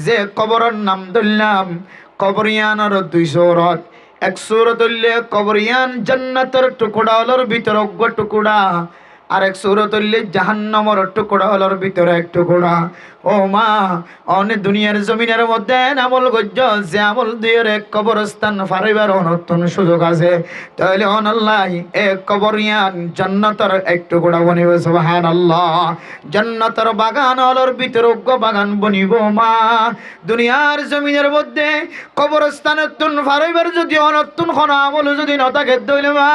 যে কবরের নাম ধরলাম কবরিয়ানের 2 সূরত। এক সূরত হইলে কবরিয়ান জান্নাতের টুকরা হলোর ভিতর অজ্ঞ টুকরা, আর এক সূরত হইলে জাহান্নামের টুকরা হলোর ভিতরে এক টুকরা। ও মা, অনেক দুনিয়ার জমিনের মধ্যে আমল গজ্জ যে আমল দিয়ে এক কবরস্থান ফারিবার নতুন সুযোগ আছে, তাহলে অনাল্লাহ এক কবরিয়ান জান্নাতের এক টুকরা বনিব। সুবহানাল্লাহ। জান্নাতের বাগান হলোর ভিতর অজ্ঞ বাগান বনিব। মা, দুনিয়ার জমিনের মধ্যে কবরস্থান নতুন ফারিবার যদি অনতুন কোন আমল যদি নথাকে দইলে মা,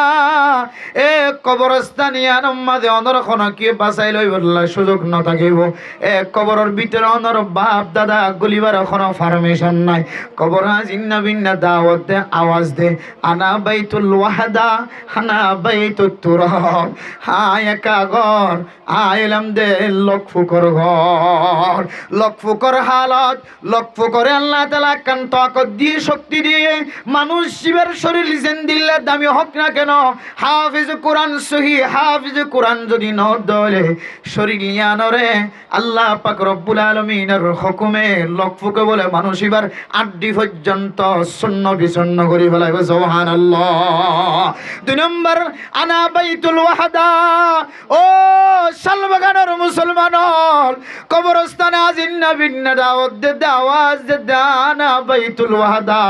এ কবরস্থান ইয়ানম মাঝে অনর কোন কি বাঁচাই লই বললা সুযোগ ন থাকিব। এ কবরের ভিতরে অনর বাপ দাদা গলিবার কোনো পারমিশন নাই। কবর জিন্না বিন্না দাওয়াত দে, আওয়াজ দে, আনা বাইতুল ওয়াহদা আনা বাইতুত তুরাব। হায় একা ঘর, আইলাম দে লক ফুকর ঘর। লক ফুকর হালত, লক ফুকরে আল্লাহ তাআলা কান তাকত দিয়ে শক্তি দিয়ে মানুষ শিবের শরীর লিজেন দিলে দামি হোক না কেন, হাফিজ কোরআন সহি হাফিজ কোরআন যদি ন দলে শরীর ইয়ানরে আল্লাহ পাক রব্বুল আলামিনের হুকুমে লকফুকে বলে মানুষ এবার আড্ডি পর্যন্ত শূন্য বিচ্ছন্ন করি ফেলাইব। সুবহানাল্লাহ। 2 নম্বর আনা বাইতুল ওয়াহদা। ও শালবাগানের মুসলমান কবরস্থানে আজিন্না বিন্না দাওয়াত দে, দাওয়াজ দে, আনা বাইতুল ওয়াহদা।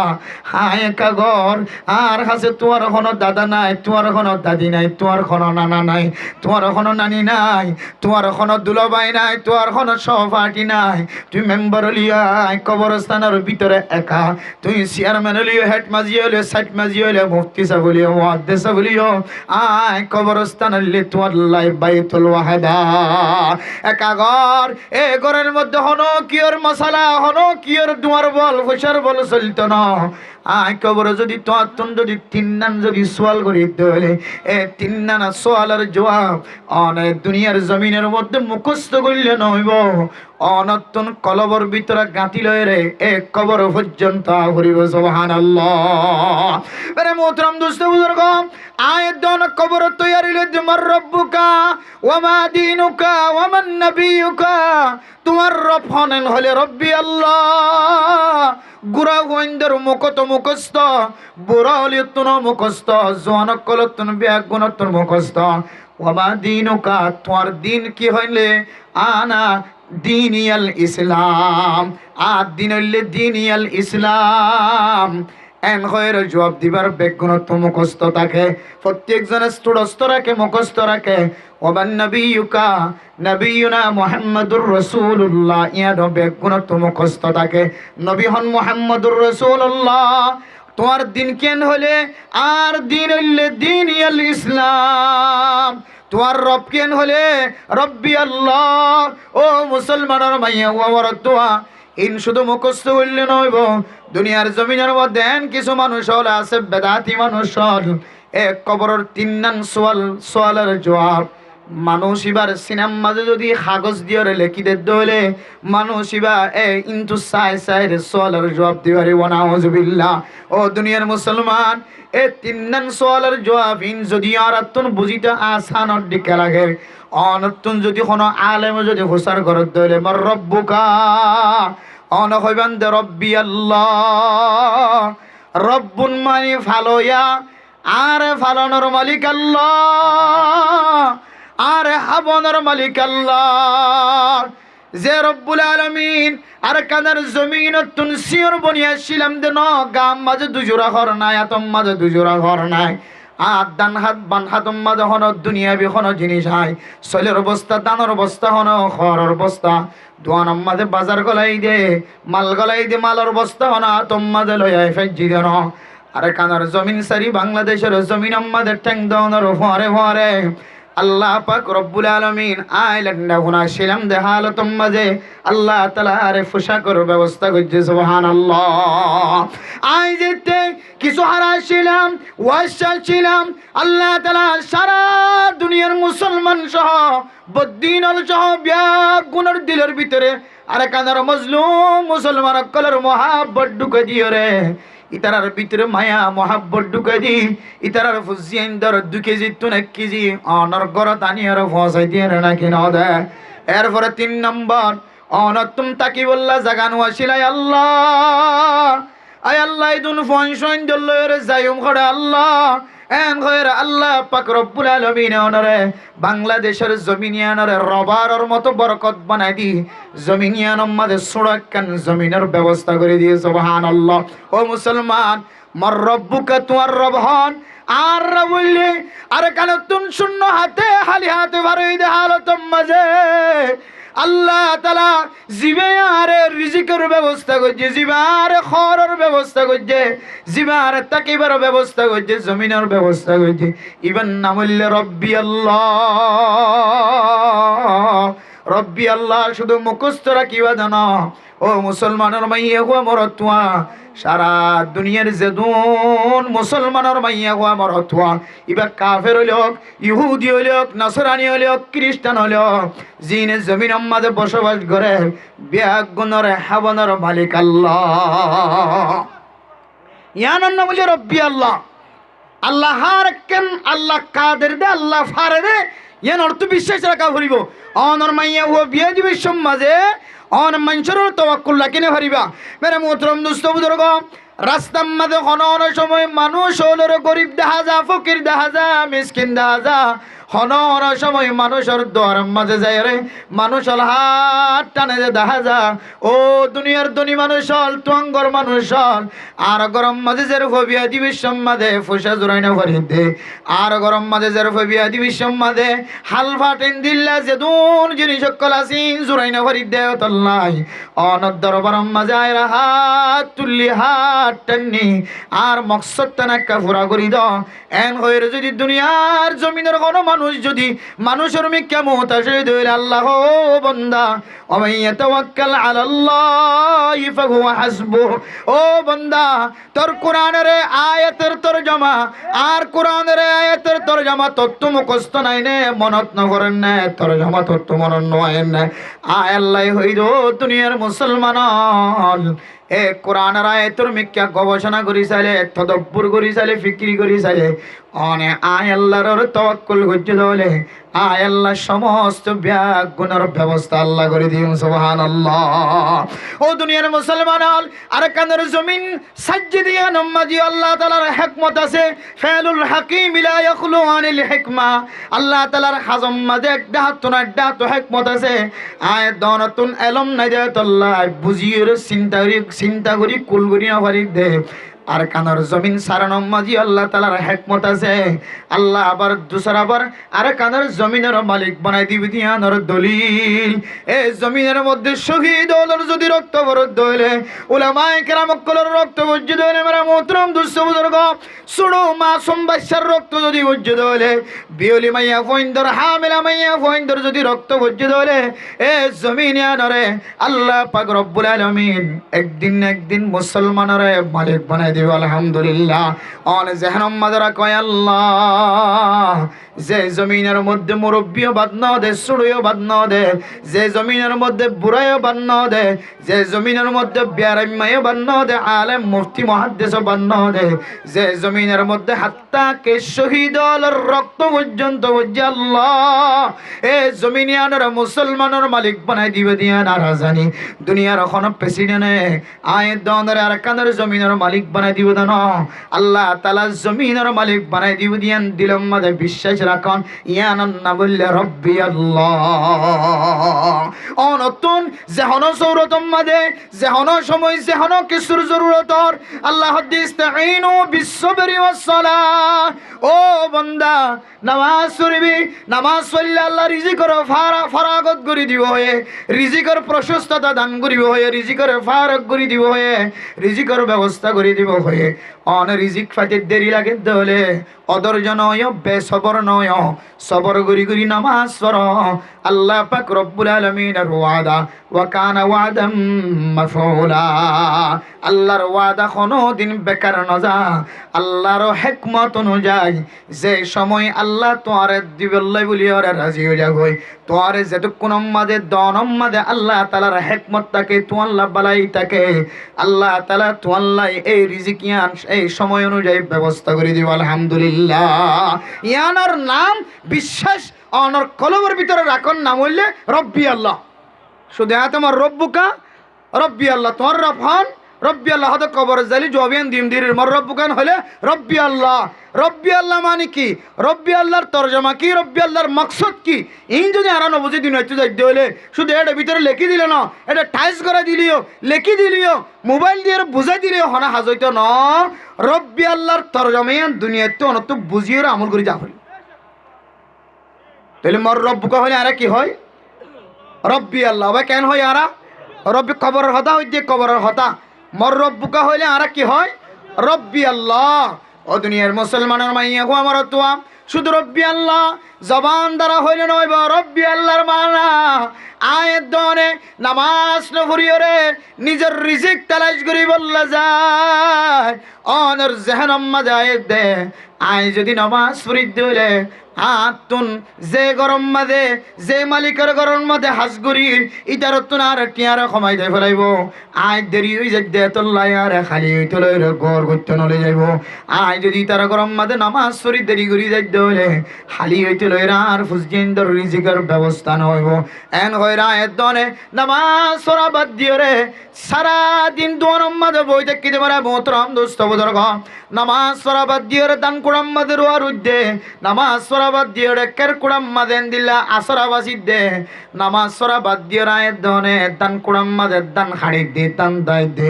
হায় কাগর, আর কাছে তোমার কোনো দাদা নাই, তোমার কোনো দাদি নাই, তোমার কোনো নানা নাই, তোমার কোনো নানি নাই, তোমার কোনো দুলাভাই নাই, তোমার কোনো সহপাঠী নাই। তুই মেম্বার হলিয়া কবরস্থানের ভিতরে একা, তুই চেয়ারম্যান হলিও, হেড মাঝি হলিও, সাইড মাঝি হলিও, মুফতি সাহেব হলিও, মুহাদ্দিস সাহেব হলিও, আয় কবরস্থান হলে তোমার লাই বাইতুল ওয়াহদা। একা ঘর, এ ঘরের মধ্যে হনো কিয়র মশালা, হনো কিয়র দুয়ার বল পয়সার বল চলতো না। আয় কবর যদি তোর যদি 3 নান যদি সোয়াল করি তাহলে এ 3 নানা সোয়ালের জবাব অনেক দুনিয়ার জমিনের মধ্যে মুখস্থ করলে নইব, অনতুন কলবর ভিতরে গাঁথি লয় রে এ কবর পর্যন্ত করিব। সুবহানাল্লাহ। আরে মোহতরম দোস্ত বুজুর্গ, আয়ের দন কবর তৈরি লে তোমার রব্বুকা ওয়া মা দীনুকা ওয়া মান নবিয়ুকা। তোমার রব হনেন হলে রব্বি আল্লাহ। গুড়া গোয়েন্দার মুখত মুখস্থ, বুড়া হলিয়তুন মুখস্থ, জোয়ানকলতুন ব্যাগুণতুন মুখস্থ। ওয়া মা দীনুকা, তোমার দিন কি হইলে আনা দিনিয়াল ইসলাম। আর দিন হইলে দিনিয়াল ইসলাম। এন হয়ের জবাব দিবার বেগুণত্ব মুখস্থ থাকে, প্রত্যেকজনের স্থূলস্থ রাখে, মুখস্থ রাখে। ওমান নবিয়ুকা, নবিয়ুনা মুহাম্মাদুর রাসূলুল্লাহ, ইয়ার বেগুণত্ব মুখস্থ থাকে। নবী হন মুহাম্মাদুর রাসূলুল্লাহ। তোমার দিন কেন হলে আর দিন হইলে দিনিয়াল ইসলাম। তোমার রব কেন হলে রব্বি আল্লাহ। ও মুসলমানের মাইয়া ওয়ার দোয়া ইন শুধু মুখস্থ হইলে নইব। দুনিয়ার জমিনের মধ্যে কিছু মানুষ হল আছে বেদাতি মানুষ হল, এক কবরের 3 নান সোয়ালের জবাব মানুষ এবার সিনেমা মাঝে যদি কাগজ দিয়ে লেখি দে দলে মানুষ এবার ইন্তু সাই সাইরে সোয়ালের জবাব দিবারে ওয়ানাউযুবিল্লাহ। ও দুনিয়ার মুসলমান, এ 3 নান সোয়ালের জবাব ইন যদি আর তুন বুঝিতে আসানর দিকে লাগে, অনতুন যদি কোনো আলেম যদি হুসার করত দলে মর রব্বুকা, অন হইবেন দে রব্বি আল্লাহ। রব্বুন মানে ফালোয়া, আর ফালানোর মালিক আল্লাহ, আর হাবনের মালিক আল্লাহ। যে রব্বুল আলামিন আর কানার জমিন তুন সিওর বনিয়াছিলাম দে ন গাম মাঝে 2 জোড়া ঘর নাই, আতম মাঝে 2 জোড়া ঘর নাই। আর ডান হাত বান হাতম মাঝে হন দুনিয়াবি কোন জিনিস হাই, শৈলের বস্তা দানোর বস্তা হন খড়ের বস্তা। দোয়ান মাঝে বাজার গলাই দে, মাল গলাই দে, মালের বস্তা হন আতম মাঝে লয় ফেজি দেন। আরে কানার জমিন সারি বাংলাদেশের জমিন আমাদের ট্যাং দনের ফরে ফরে আল্লাহ পাক রব্বুল আলামিন আইলেন না গুনাহ ছিলাম দে হালতম মাঝে আল্লাহ তাআলা আরে পোশাকের ব্যবস্থা করছে। সুবহানাল্লাহ। আই যেতে কিছু হারাছিলাম, ওয়াশা ছিলাম, আল্লাহ তাআলা সারা দুনিয়ার মুসলমান সহ বদ্দিনল সহ ব্যাগুনের দিলের ভিতরে আরে কানার মজলুম মুসলমান কলর মহাব্বত ঢুকে দিও রে। ইতারার ভিতরে মায়া মহাব্বত ঢুকে দি, ইতারার ফুজিয়ান দর 2 কেজি 1 কেজি অনর গড় তানি আর ফসাই দিয়ে না কিনা দে। এরপরে 3 নম্বর অনতুম তাকি বললা জাগানো আসিলাই আল্লাহ আয় আল্লাহ ইদুন ফনশন দল্লয়ের যায়ুম খড়া আল্লাহ এন খয়ের আল্লাহ পাক রব্বুল আলামিন অনরে বাংলাদেশের জমিনিয়ানরে রবারর মতো বরকত বানাই দি জমিনিয়ানর মাঝে সুরাক্কান জমিনের ব্যবস্থা করে দিয়ে সুবহানাল্লাহ। ও মুসলমান মর রব্বুকা তোমার রব হন আর বললে আর কেন তুন শূন্য হাতে খালি হাতে বারোই দে হালতম মাঝে আল্লাহ তালা জিবারে রিজিকের ব্যবস্থা করছে, জিবারে খরের ব্যবস্থা করছে, জিবারে তাকিবার ব্যবস্থা করছে, জমিনের ব্যবস্থা করছে। ইবান নাম হইলে রব্বি আল্লাহ, রব্বি আল্লাহ শুধু মুখস্থ রাখিবা জানো। ও মুসলমানের মাইয়া হুয়া মরতুয়া সারা দুনিয়ার যেদুন মুসলমানের মাইয়া হুয়া মরতুয়া ইবা কাফের হইলক, ইহুদি হইলক, নাসরানি হইলক, খ্রিস্টান হইলক, জিনে জমিন মাঝে বসবাস করে বেগুনের হাবনের মালিক আল্লাহ। ইয়ানার নাম হইল রব্বি আল্লাহ। আল্লাহ হার কেন আল্লাহ কাদের দে আল্লাহ ফারে দে ইয়ান অর্থ বিশ্বাস রাখা ভরিব। অনর মাইয়া হুয়া বিয়া দিবে সমাজে অন মানুষের তাওয়াক্কুল রাখিনে পারিবা। মেরে মোহতরম দোস্ত বুজুর্গ, রাস্তার মাঝে অন সময় মানুষ হলো গরিব দেখা যা, ফকির দেখা যা, মিসকিন দেখা যা, অন সময় মানুষের দোয়ার মাঝে যায় রে মানুষ হল হাত টানে যে দেখা যা। ও দুনিয়ার ধনী মানুষ হল, তুয়াঙ্গর মানুষ হল, আর গরম মাঝে যে ফবিয়া দিবি সম্মাদে ফুসা জোরাই না ভরি দে, আর গরম মাঝে যে ফবিয়া দিবি সম্মাদে হালফা টেন দিল্লা যে দুন জিনিস সকল আসিন জোরাই না ভরি দে তল্লাই অনর দরবার মাঝে আয় হাত তুললি হাত টাননি আর মকসদ টানাক্কা ফুরা করি দ। এন হয়ে যদি দুনিয়ার জমিনের কোনো মানুষ যদি মানুষের মিথ্যা মুহতাশে দইলে আল্লাহ বান্দা ওমাইয়া তাওয়াক্কাল আলাল্লাহি ফাহুয়া হাসবুহ। ও বান্দা তোর কোরআনের আয়াতের তরজমা আর কোরআনের আয়াতের তরজমা তত্ত্ব মুখস্থ নাই নে মনত নকরেন না, তরজমা তত্ত্ব মনন নয় না। আয় আল্লাহ হইল দুনিয়ার মুসলমান এ কোরআনের আয়াতের মিথ্যা গবেষণা করি চাইলে, তদব্বুর করি চাইলে, ফিক্রি করি চাইলে অনে আয় আল্লাহর তাওয়াক্কুল করতে দলে আয় আল্লাহ সমস্ত গুণের ব্যবস্থা আল্লাহ করে দিন সুবহানাল্লাহ। ও দুনিয়ার মুসলমান আর কানের জমিন সাজ্জি দিয়া নমাজি আল্লাহ তাআলার হিকমত আছে। ফাইলুল হাকিম লা ইয়াখলু আনিল হিকমা, আল্লাহ তাআলার হাজম মাঝে একটা তো হিকমত আছে। আয় দনতুন এলম নাই দে আল্লাহ বুঝিয়ে চিন্তা করি কুল করি না পারি দে। আর কানার জমিন সারানম মাঝি আল্লাহ তাআলার হিকমত আছে। আল্লাহ আবার দুসরা বার আর কানার জমিনের মালিক বানাই দিবি দিয়ানোর দলিল। এই জমিনের মধ্যে শহীদ হলোর যদি রক্ত বরদ হইলে উলামায়ে কেরাম কলর রক্ত বজ্জিত হইলে মেরা মোহতরম দুস্থ বুজুর্গ সুড়ো মাসুম বাচ্চার রক্ত যদি বজ্জিত হইলে বিয়লি মাইয়া ফইন্দর হামিলা মাইয়া ফইন্দর যদি রক্ত বজ্জিত হইলে এ জমিনিয়ানরে আল্লাহ পাক রব্বুল আলামিন একদিন মুসলমানরে মালিক বানাই দিবে আলহামদুলিল্লাহ। অন জেহনম মাদারা কয় আল্লাহ যে জমিনের মধ্যে মুরব্বীও বাদ ন দে, সুড়িও বাদ ন দে, যে জমিনের মধ্যে বুড়াইও বাদ ন দে, যে জমিনের মধ্যে বেয়ারাম্মাইও বাদ ন দে, আলেম মুফতি মুহাদ্দিসও বাদ ন দে, যে জমিনের মধ্যে হাত্তা কে শহীদর রক্ত পর্যন্ত বুঝে আল্লাহ এ জমিনিয়ানের মুসলমানের মালিক বানাই দিবে দিয়া নারাজানি দুনিয়ার এখন প্রেসিডেন্টে আয় দনের আর কানের জমিনের মালিক বানাই দিব দান আল্লাহ তাআলা জমিনের মালিক বানাই দিব দিয়ান দিলম মাঝে বিশ্বাস রাখন ইয়ানান না বললে রব্বি আল্লাহ। অনতুন যেহন সৌরতম মাঝে যেহন সময় যেহন কিছুর জরুরতর আল্লাহ ইস্তাঈনু বিসসবরি ওয়াসসালাহ। ও বান্দা নামাজ পড়বি, নামাজ পড়লে আল্লাহ রিজিকের ফারাগত করে দিব হয়ে, রিজিকের প্রশস্ততা দান করিব হয়ে, রিজিকের ফারাগ করে দিব হয়ে, রিজিকের ব্যবস্থা করে দিব হয়ে। অন রিজিক পাইতে দেরি লাগে দলে অধৈর্য নয়, বেসবর নয়, সবর করি করি নামাজ পড়ো। আল্লাহ পাক রব্বুল আলামিনের ওয়াদা ওয়া কানা ওয়াদাম মাফউলা। আল্লাহর ওয়াদা কোনোদিন বেকার না যা। আল্লাহর হিকমত অনুযায়ী যে সময় আল্লাহ তোয়ারে দিবল্লাই বলি ওরে রাজি হয়ে যাগই, তোয়ারে যেটুকুন মাঝে দনম মাঝে আল্লাহ তাআলার হিকমত থাকে, তোয়াল্লাহ বালাই থাকে, আল্লাহ তাআলা তোয়াল্লাই এই রিজিক ইয়ান এই সময় অনুযায়ী ব্যবস্থা করে দিব আলহামদুলিল্লাহ। ইয়ানোর নাম বিশ্বাস অনর কলবের ভিতরে রাখন নাম হইলে রব্বি আল্লাহ। শুধু হ্যাঁ তোমার রব্বুকা রব্বি আল্লাহ, তোমার রব হন রব্বি আল্লাহ। হয়তো কবর জালি জবিয়ান দিম দির মর রব্বুকান হলে রব্বি আল্লাহ। রব্বি আল্লাহ মানে কি? রব্বি আল্লাহর তরজমা কি? রব্বি আল্লাহর মকসদ কি? ইন যদি আর নবুঝি দিন হচ্ছে যাইতে হলে শুধু এটা ভিতরে লেখি দিলে না, এটা টাইস করে দিলিও, লেখি দিলিও, মোবাইল দিয়ে বুঝাই দিলেও হনা হাজইত ন। রব্বি আল্লাহর তরজমায়ান দুনিয়াতে অনত বুঝিয়ে আমল করে যা হল। তাহলে মর রব্বুকা হলে আর কি হয়? রব্বি আল্লাহ। ভাই কেন হয় আরা? রব্বি কবরের হতা হইতে কবরের হতা। মর রব্বুকা হইলে আর কি হয়? রব্বি আল্লাহ। ও দুনিয়ার মুসলমানের মাইয়া গো আমার তোয়া, শুধু রব্বি আল্লাহ জবান দ্বারা হইলে নয়, রব্বি আল্লাহর মানা আয়ের দনে নামাজ নফরিয়রে নিজের রিজিক তালাশ করি বললা যায়। অনর জেহনম্মা যায় দে আয় যদি নামাজ পড়ি দিলে আতুন যে গরম মাদে যে মালিকের গরম মাদে হাজগুড়ির ইটার তুন আর টিয়ার কমাই দেয় ফেলাইব। আয় দেরি হয়ে যাই দে তোল্লাই আর খালি হইতে লইলে গড় করতে নলে যাইব। আয় যদি তারা গরম মাদে নামাজ পড়ি দেরি করি যাই হলে খালি হইতে লইরা আর ফুসগেন্দর রিজিকের ব্যবস্থা নইব। এন হইরা এর দনে নামাজ পড়া বাদ দিও রে সারা দিন দোয়ার মাদে বই দেখিতে পারে মোহতরম দোস্ত বুজুর্গ। নামাজ পড়া বাদ দিও রে দান কুড়াম মাদে রোয়ার উদ্দে নামাজ পড়া বাদ দিও রে কের কুড়াম মাদেন দিল্লা আসরা বাসিদ দে নামাজ পড়া বাদ দিও আয়ের দনে দান কুড়াম মাদে দান হাড়ি দে দান দায় দে।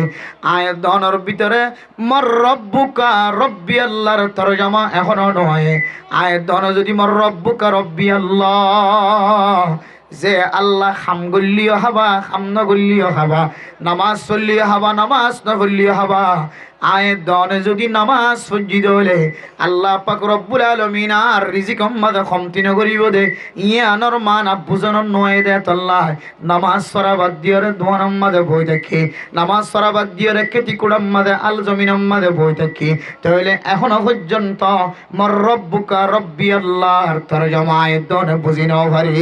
আয়ের দনের ভিতরে মর রব্বুকা রব্বি আল্লাহর তরজমা এখনো নয়। আয়ের দনে যদি মর রব্বুকা রব্বি আল্লাহ যে আল্লাহ খাম গল্লিও হাবা খাম ন গল্লিও হাবা, নামাজ চললিও হাবা নামাজ ন গল্লিও হাবা। আয়ের দনে যদি নামাজ সজ্জিত হলে আল্লাহ পাক রব্বুল আলামিন আর রিজিক মাদে কমতি নগরিব দে ইয়ানোর মান আব্বুজনের নয় দে তল্লাহ। নামাজ পড়া বাদ দিয়ে রে দোয়ানম মাদে বই দেখি, নামাজ পড়া বাদ দিয়ে রে খেতি কুড়াম মাদে আল জমিনম মাদে বই দেখি। তাহলে এখনো পর্যন্ত মর রব্বুকা রব্বি আল্লাহর তরজমা আয়ের দনে বুঝি নাও ভারি।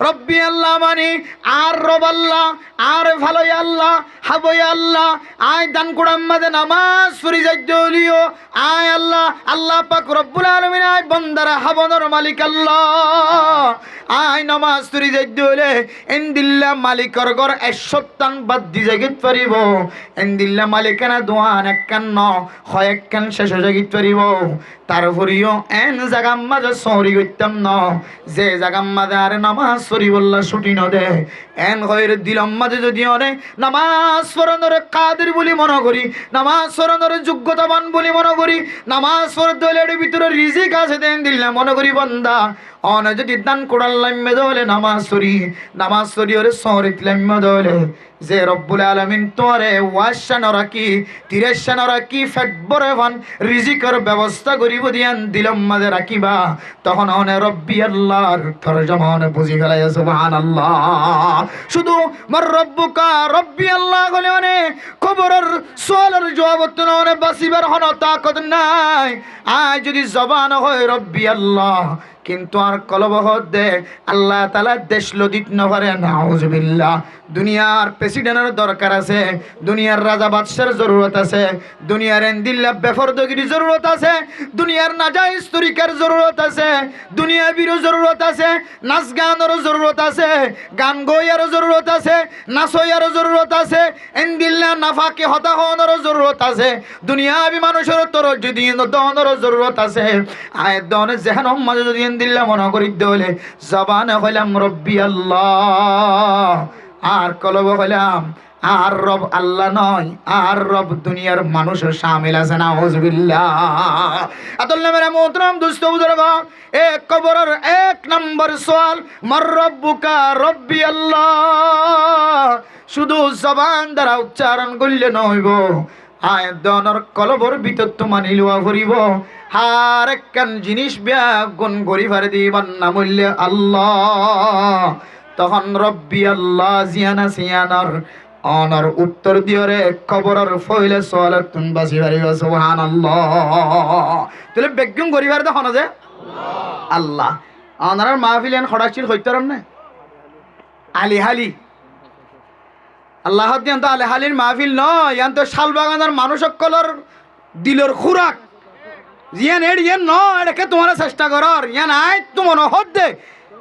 রব্বি আল্লাহ মানে আর রব আল্লাহ, আর ভালোই আল্লাহ হাবই আল্লাহ। আয় দান কুড়াম মাদে নামাজ পড়ি যাইতে হলিও আয় আল্লাহ আল্লাহ পাক রব্বুল আলামিন আয় বন্দারা হাবনের মালিক আল্লাহ। আয় নামাজ পড়ি যাইতে হলে এন্দিল্লা মালিকর ঘর 100 বাদ দি জাগিত পারিব। এন্দিল্লা মালিকানা দোয়ান একখান ন হয় একখান শেষ জাগিত পারিব। তারপরেও এন জাগাম মাঝে সরি করতাম ন যে জাগাম মাঝে আরে নামাজ পড়ি বললা ছুটি ন দে। এন হয়ের দিলম মাঝে যদি অনে নামাজ পড়ানোর কাদের বলি মনে করি, নামাজ পড়ানোর যোগ্যতাবান বলি মনে করি, নামাজ পড়তে হলে এর ভিতরে রিজিক আছে দেন দিল্লা মনে করি বন্দা অনে যদি দান কোড়াল্লাম্মে দলে নামাজ পড়ি ওরে সরিত লাম্মে দলে যে রব্বুল আলামিন তোরে ওয়াশান রাখি তিরেশান রাখি ফেট বরে ভান রিজিকের ব্যবস্থা করিব দিয়ান দিলম মাঝে রাখিবা। তখন অনে রব্বি আল্লাহর তরজমা অনে বুঝি ফেলাই সুবহানাল্লাহ। শুধু মর রব্বুকা রব্বি আল্লাহ বলে অনে খবরের সোয়ালের জবাব তো অনে বাসিবার হন তাকত নাই। আয় যদি জবান হয় রব্বি আল্লাহ কিন্তু আর কলব দে আল্লাহ তাআলা দেশ লদিত না পারে নাউজুবিল্লাহ। দুনিয়ার প্রেসিডেন্টের দরকার আছে, দুনিয়ার রাজা বাদশার জরুরত আছে, দুনিয়ার এন্দিল্লা বেফরদগিরি জরুরত আছে, দুনিয়ার নাজাইজ তরিকার জরুরত আছে, দুনিয়া বিরো জরুরত আছে, নাচ গানের জরুরত আছে, গান গইয়ার জরুরত আছে, নাচইয়ার জরুরত আছে, এন্দিল্লা নাফাকে হতাহনের জরুরত আছে, দুনিয়াবি মানুষের তোর যদি দনের জরুরত আছে। আয় দনে যেহেন মাঝে যদি এন্দিল্লা মনে করি দলে জবানে হইলাম রব্বি আল্লাহ আর কলব হইলাম আর রব আল্লাহ নয়, আর রব দুনিয়ার মানুষের শামিল আছে নাউজুবিল্লাহ। আতাল্লাহ মেরা মোহতরম দোস্ত বুজুর্গ, এক কবরের 1 নম্বর সওয়াল মর রব্বুকা রব্বি আল্লাহ শুধু জবান দ্বারা উচ্চারণ করলে নইব, আয় দনের কলবর ভিতর তো মানিলুয়া করিব। আর একখান জিনিস গুণ করি ফারে দিবার না মূল্য আল্লাহ। তখন রব্বি আল্লাহ জিয়ানা সিয়ানার অনর উত্তর দিয়রে কবরের ফইলে সোয়ালে তুন বাসি পারিব সুবহানাল্লাহ। তাহলে বেগুন করিবার দেখো যে আল্লাহ অনার মাহফিল এন খড়াচির হইতারম না আলি হালি আল্লাহ দিয়ান তো আলি হালির মাহফিল নয়, ইয়ান তো শালবাগানের মানুষ সকলের দিলের খুরাক। ইয়ান এর ইয়ান ন এটাকে তোমার চেষ্টা করার ইয়ান আয় তোমার হদ দে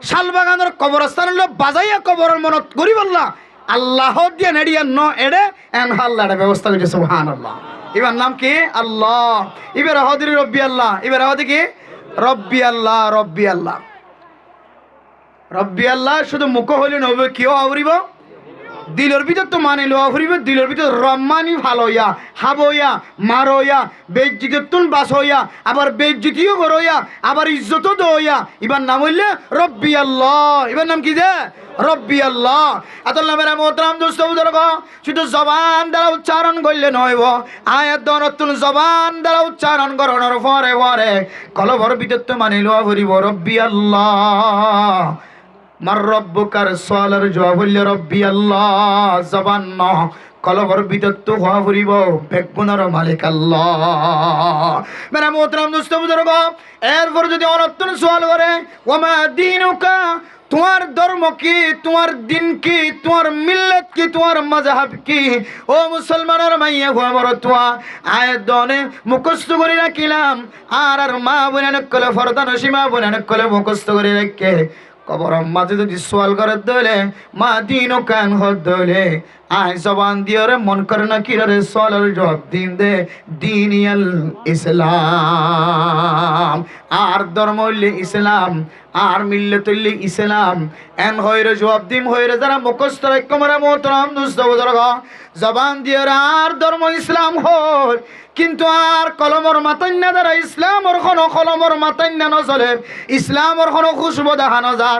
শালবাগানের কবরস্থান হলো বাজাইয়া কবরের মনত গরিব আল্লাহ আল্লাহ দিয়ে নেড়িয়া ন এড়ে এন আল্লাহ ব্যবস্থা করেছে সুবহানাল্লাহ। এবার নাম কি আল্লাহ, এবার হদির রব্বি আল্লাহ, এবার হদি কি রব্বি আল্লাহ। রব্বি আল্লাহ, রব্বি আল্লাহ শুধু মুখ হইলে নবে কেউ আবরিব দিলের ভিতর তো মানে লো আবরিব, দিলের ভিতর রম্মানি ভালো হইয়া হাব হইয়া মার হইয়া বেজ্জিতের তুন বাস হইয়া আবার বেজ্জিতিও করইয়া আবার ইজ্জতও দইয়া এবার নাম হইলে রব্বি আল্লাহ। এবার নাম কি যে রব্বি আল্লাহ। আতল নামের মোহতারাম দোস্ত বুজুর্গ শুধু জবান দ্বারা উচ্চারণ করলে নইব, আয়াত নতুন জবান দ্বারা উচ্চারণ করানোর পরে পরে কলবর ভিতর তো মানিল ভরিব রব্বি আল্লাহ। মার রব্বুকার সোয়ালের জবাব হইলে রব্বি আল্লাহ। জবান ন কলবর ভিতর তো হওয়া ভরিব বেগুনের মালিক আল্লাহ। মেরা মোহতারাম দোস্ত বুজুর্গ এরপর যদি অনর্থন সোয়াল করে ওমা দীনুকা, তোমার ধর্ম কি, তোমার দিন কি, তোমার মিল্লত কি, তোমার মাযহাব কি, ও মুসলমানের মাইয়া গো আমার তোয়া আয়াত দনে মুখস্থ করে রাখিলাম আর আর মা বোনের কলে ফরদা নসীমা বোনের কলে মুখস্থ করে রাখে কবর মাঝে যদি সোয়াল করে দলে মা দিন ও কান হদ দলে আয় জবান দিয়ে রে মন করে না কিরে সোয়ালের জবাব দিন দে দিনিয়াল ইসলাম। আর ধর্ম হইলে ইসলাম আর মিল্লত হইলে ইসলাম। এন হইরে জবাব দিম হইরে যারা মুখস্থ রাখো মারা মোহতারাম দোস্ত বুজুর্গ জবান দিয়ে আর ধর্ম ইসলাম হয় কিন্তু আর কলমর মাতান্না দ্বারা ইসলামর কোনো কলমর মাতান্না নচলে, ইসলামর কোনো খুশবু দেখা নজার,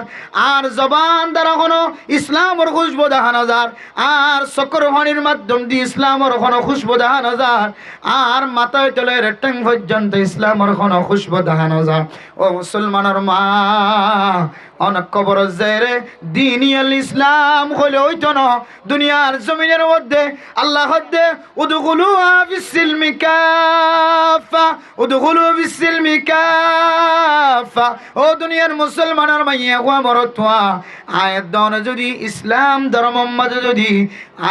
আর জবান দ্বারা কোনো ইসলামর খুশবু দেখা নজার, আর চক্র পানির মাধ্যম দিয়ে ইসলামর কোনো খুশবু দেখা নজার, আর মাথায় তলে রেটিং পর্যন্ত ইসলামর কোনো খুশবু দেখা নজার। ও মুসলমানের মা অনেক কবর জেরে দিনিয়াল ইসলাম হলে হইতো না দুনিয়ার জমিনের মধ্যে আল্লাহ হদ্দে উদখুলু ফিস-সিলমি কাফা, উদখুলু ফিস-সিলমি কাফা। ও দুনিয়ার মুসলমানের মাইয়া গো আমার তোয়া আয়াত দনে যদি ইসলাম ধর্ম মাঝে যদি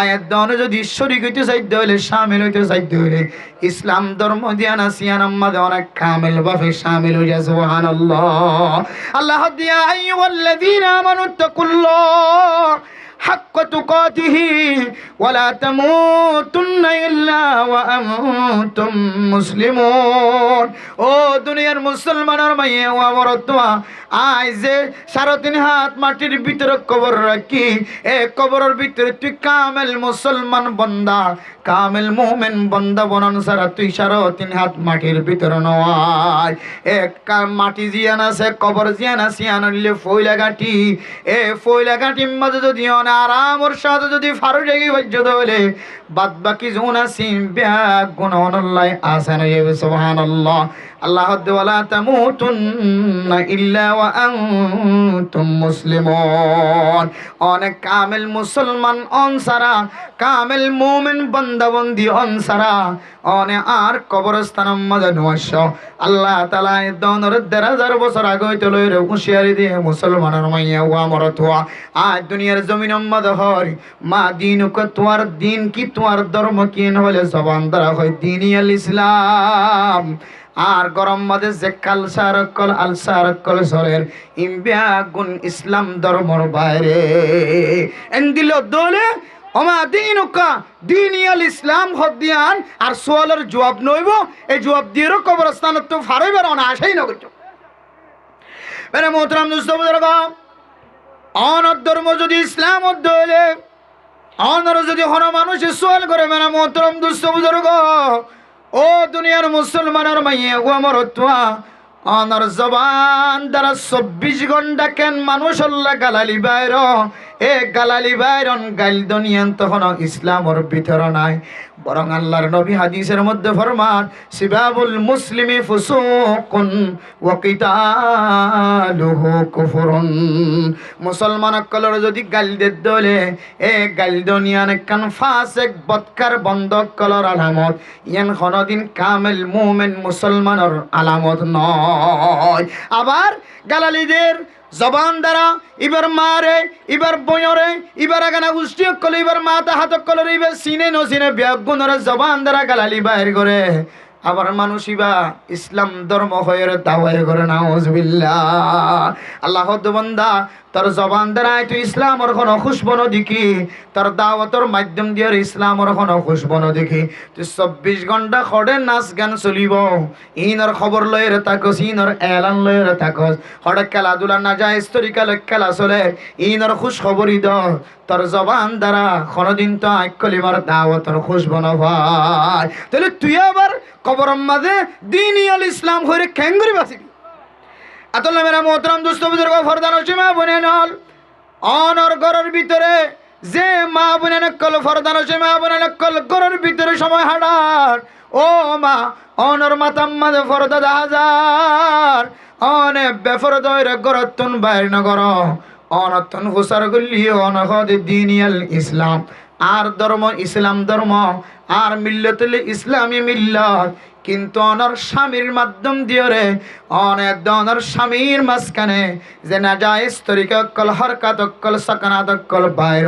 আয়াত দনে যদি শরীক হইতে চাইতে হইলে শামিল হইতে চাইতে হইলে ইসলাম ধর্ম দিয়া না সিয়ানাম মাঝে অনেক কামিল ভাবে শামিল হইয়া সুবহানাল্লাহ। আল্লাহ দিয়া আইয়ুহাল্লাযীনা আমানু তাকুল্লাহ হাক্কা তুকাতিহি ওয়ালা তামুতুন্না ইল্লা ওয়া আনতুম মুসলিমুন। ও দুনিয়ার মুসলমানের মাইয়া ও আমার তোয়া আই যে 3.5 হাত মাটির ভিতরে কবর রাখি এ কবরের ভিতরে তুই কামেল মুসলমান বান্দা কামেল মুমিন বান্দা বনন সারা তুই 3.5 হাত মাটির ভিতরে নয়। এক মাটি জিয়ান আছে কবর জিয়ান আছে আনলে ফইলা গাঁটি এ ফইলা গাঁটির মাঝে যদি আরামর সাথে যদি ফারু জায়গি বজ্জত হলে বাদ বাকি জোন আছে ব্যাগ গুনাহল্লাহ আসান সুবহানাল্লাহ। আল্লাহ ওয়ালা তামুতুন্না ইল্লা ওয়া আনতুম মুসলিমুন। অনেক কামেল মুসলমান অনসারা কামেল মুমিন বান্দাবন্দি অনসারা অনে আর কবরস্থান মাঝে নয়শ আল্লাহ তাআলা দনর 1000 বছর আগে হইতে লইরে হুঁশিয়ারি দিয়ে মুসলমানের মাইয়া ও আমার তোয়া আজ দুনিয়ার জমিন মধ্যে হয় মা দিনুক তোমার দিন কি তোমার ধর্ম কি হলে জবান দ্বারা হয় দিনিয়াল ইসলাম। আর গরম মাঝে যে কালসার কল আলসার কল সরের ইম্বিয়া গুণ ইসলাম ধর্মর বাইরে এন দিল দলে ওমা দিনুকা দিনিয়াল ইসলাম হদিয়ান আর সোয়ালের জবাব নইব এই জবাব দিয়েরও কবরস্থান তো ফারাইবার না আশাই না করছো। মেরে মোহতারাম দোস্ত বুজুর্গ অনর ধর্ম যদি ইসলাম হলে অনর যদি কোনো মানুষের সোয়াল করে মেরে মোহতারাম দোস্ত বুজুর্গ ও দুনিয়ার মুসলমানের মাইয়া ও আমার তোয়া অনর জবান দ্বারা 24 ঘন্টা কেন মানুষ আল্লাহ গালালি বাইর এ গালালি বাইরন গাইল দুনিয়ান তখন ইসলামর ভিতর নাই বরং আল্লাহর নবী হাদিসের মধ্যে ফরমান সিবাবুল মুসলিমি ফুসুকুন ওয়া কিতালুহু কুফরুন। মুসলমান কলর যদি গাল দে দলে এ গাল দুনিয়ান কান ফাসিক বদকার বন্ধক কলর আলামত ইয়ান কোনদিন কামেল মুমিন মুসলমানের আলামত নয়। আবার গালালিদের জবান দ্বারা এবার মারে এবার বয়রে এবার আগানা উষ্টি কলে এবার মাথা হাত কলরে এবার সিনে নসিনে ব্যাগুনরে জবান দ্বারা গালালি বাইর করে আবার মানুষই বা ইসলাম ধর্ম হয়ে দাওয়াই করে নাউজুবিল্লাহ। আল্লাহ বান্দা তোর জবান দ্বারা তুই ইসলামর কোন খুশবু ন দেখি, তোর দাওয়াতর মাধ্যম দিয়ে ইসলামর কোন খুশবু ন দেখি, তুই 24 ঘন্টা খড়ে নাচ গান চলিব, ইনর খবর লয়ের থাকস, ইনর এলান লয়ের থাকস, হড়ে খেলাধুলা না যায় তরিকা খেলা চলে, ইনর খুশ খবরই দ তোর জবান দ্বারা কোনদিন তো আইকলিমার দাওয়াতর খুশবু ন ভাই। তাহলে তুই আবার কবরের মাঝে দ্বীনুল ইসলাম হয়ে খেঙ্গুরি বাসিবি। আতল্লা মেরা মোহতরম দুস্থ বুজুর্গ ফরদান সীমা বনে নল অনর ঘরের ভিতরে যে মা বনে নকল ফরদান সীমা বনে নকল ঘরের ভিতরে সময় হাঁটার ও মা অনর মাতাম মাঝে ফরদা হাজার অনে বেফরদ গরতুন বাইর নগর অনতন হুসার গুলি অনহদ দ্বীনুল ইসলাম আর ধর্ম ইসলাম ধর্ম আর মিল্লাতুল ইসলামী মিল্লাত, কিন্তু অনর স্বামীর মাধ্যম দিয়ে রে অনেক অনর স্বামীর মাঝখানে যে নাজায়েজ তরিকা কল হরকাত কল সাকানাত কল বাইর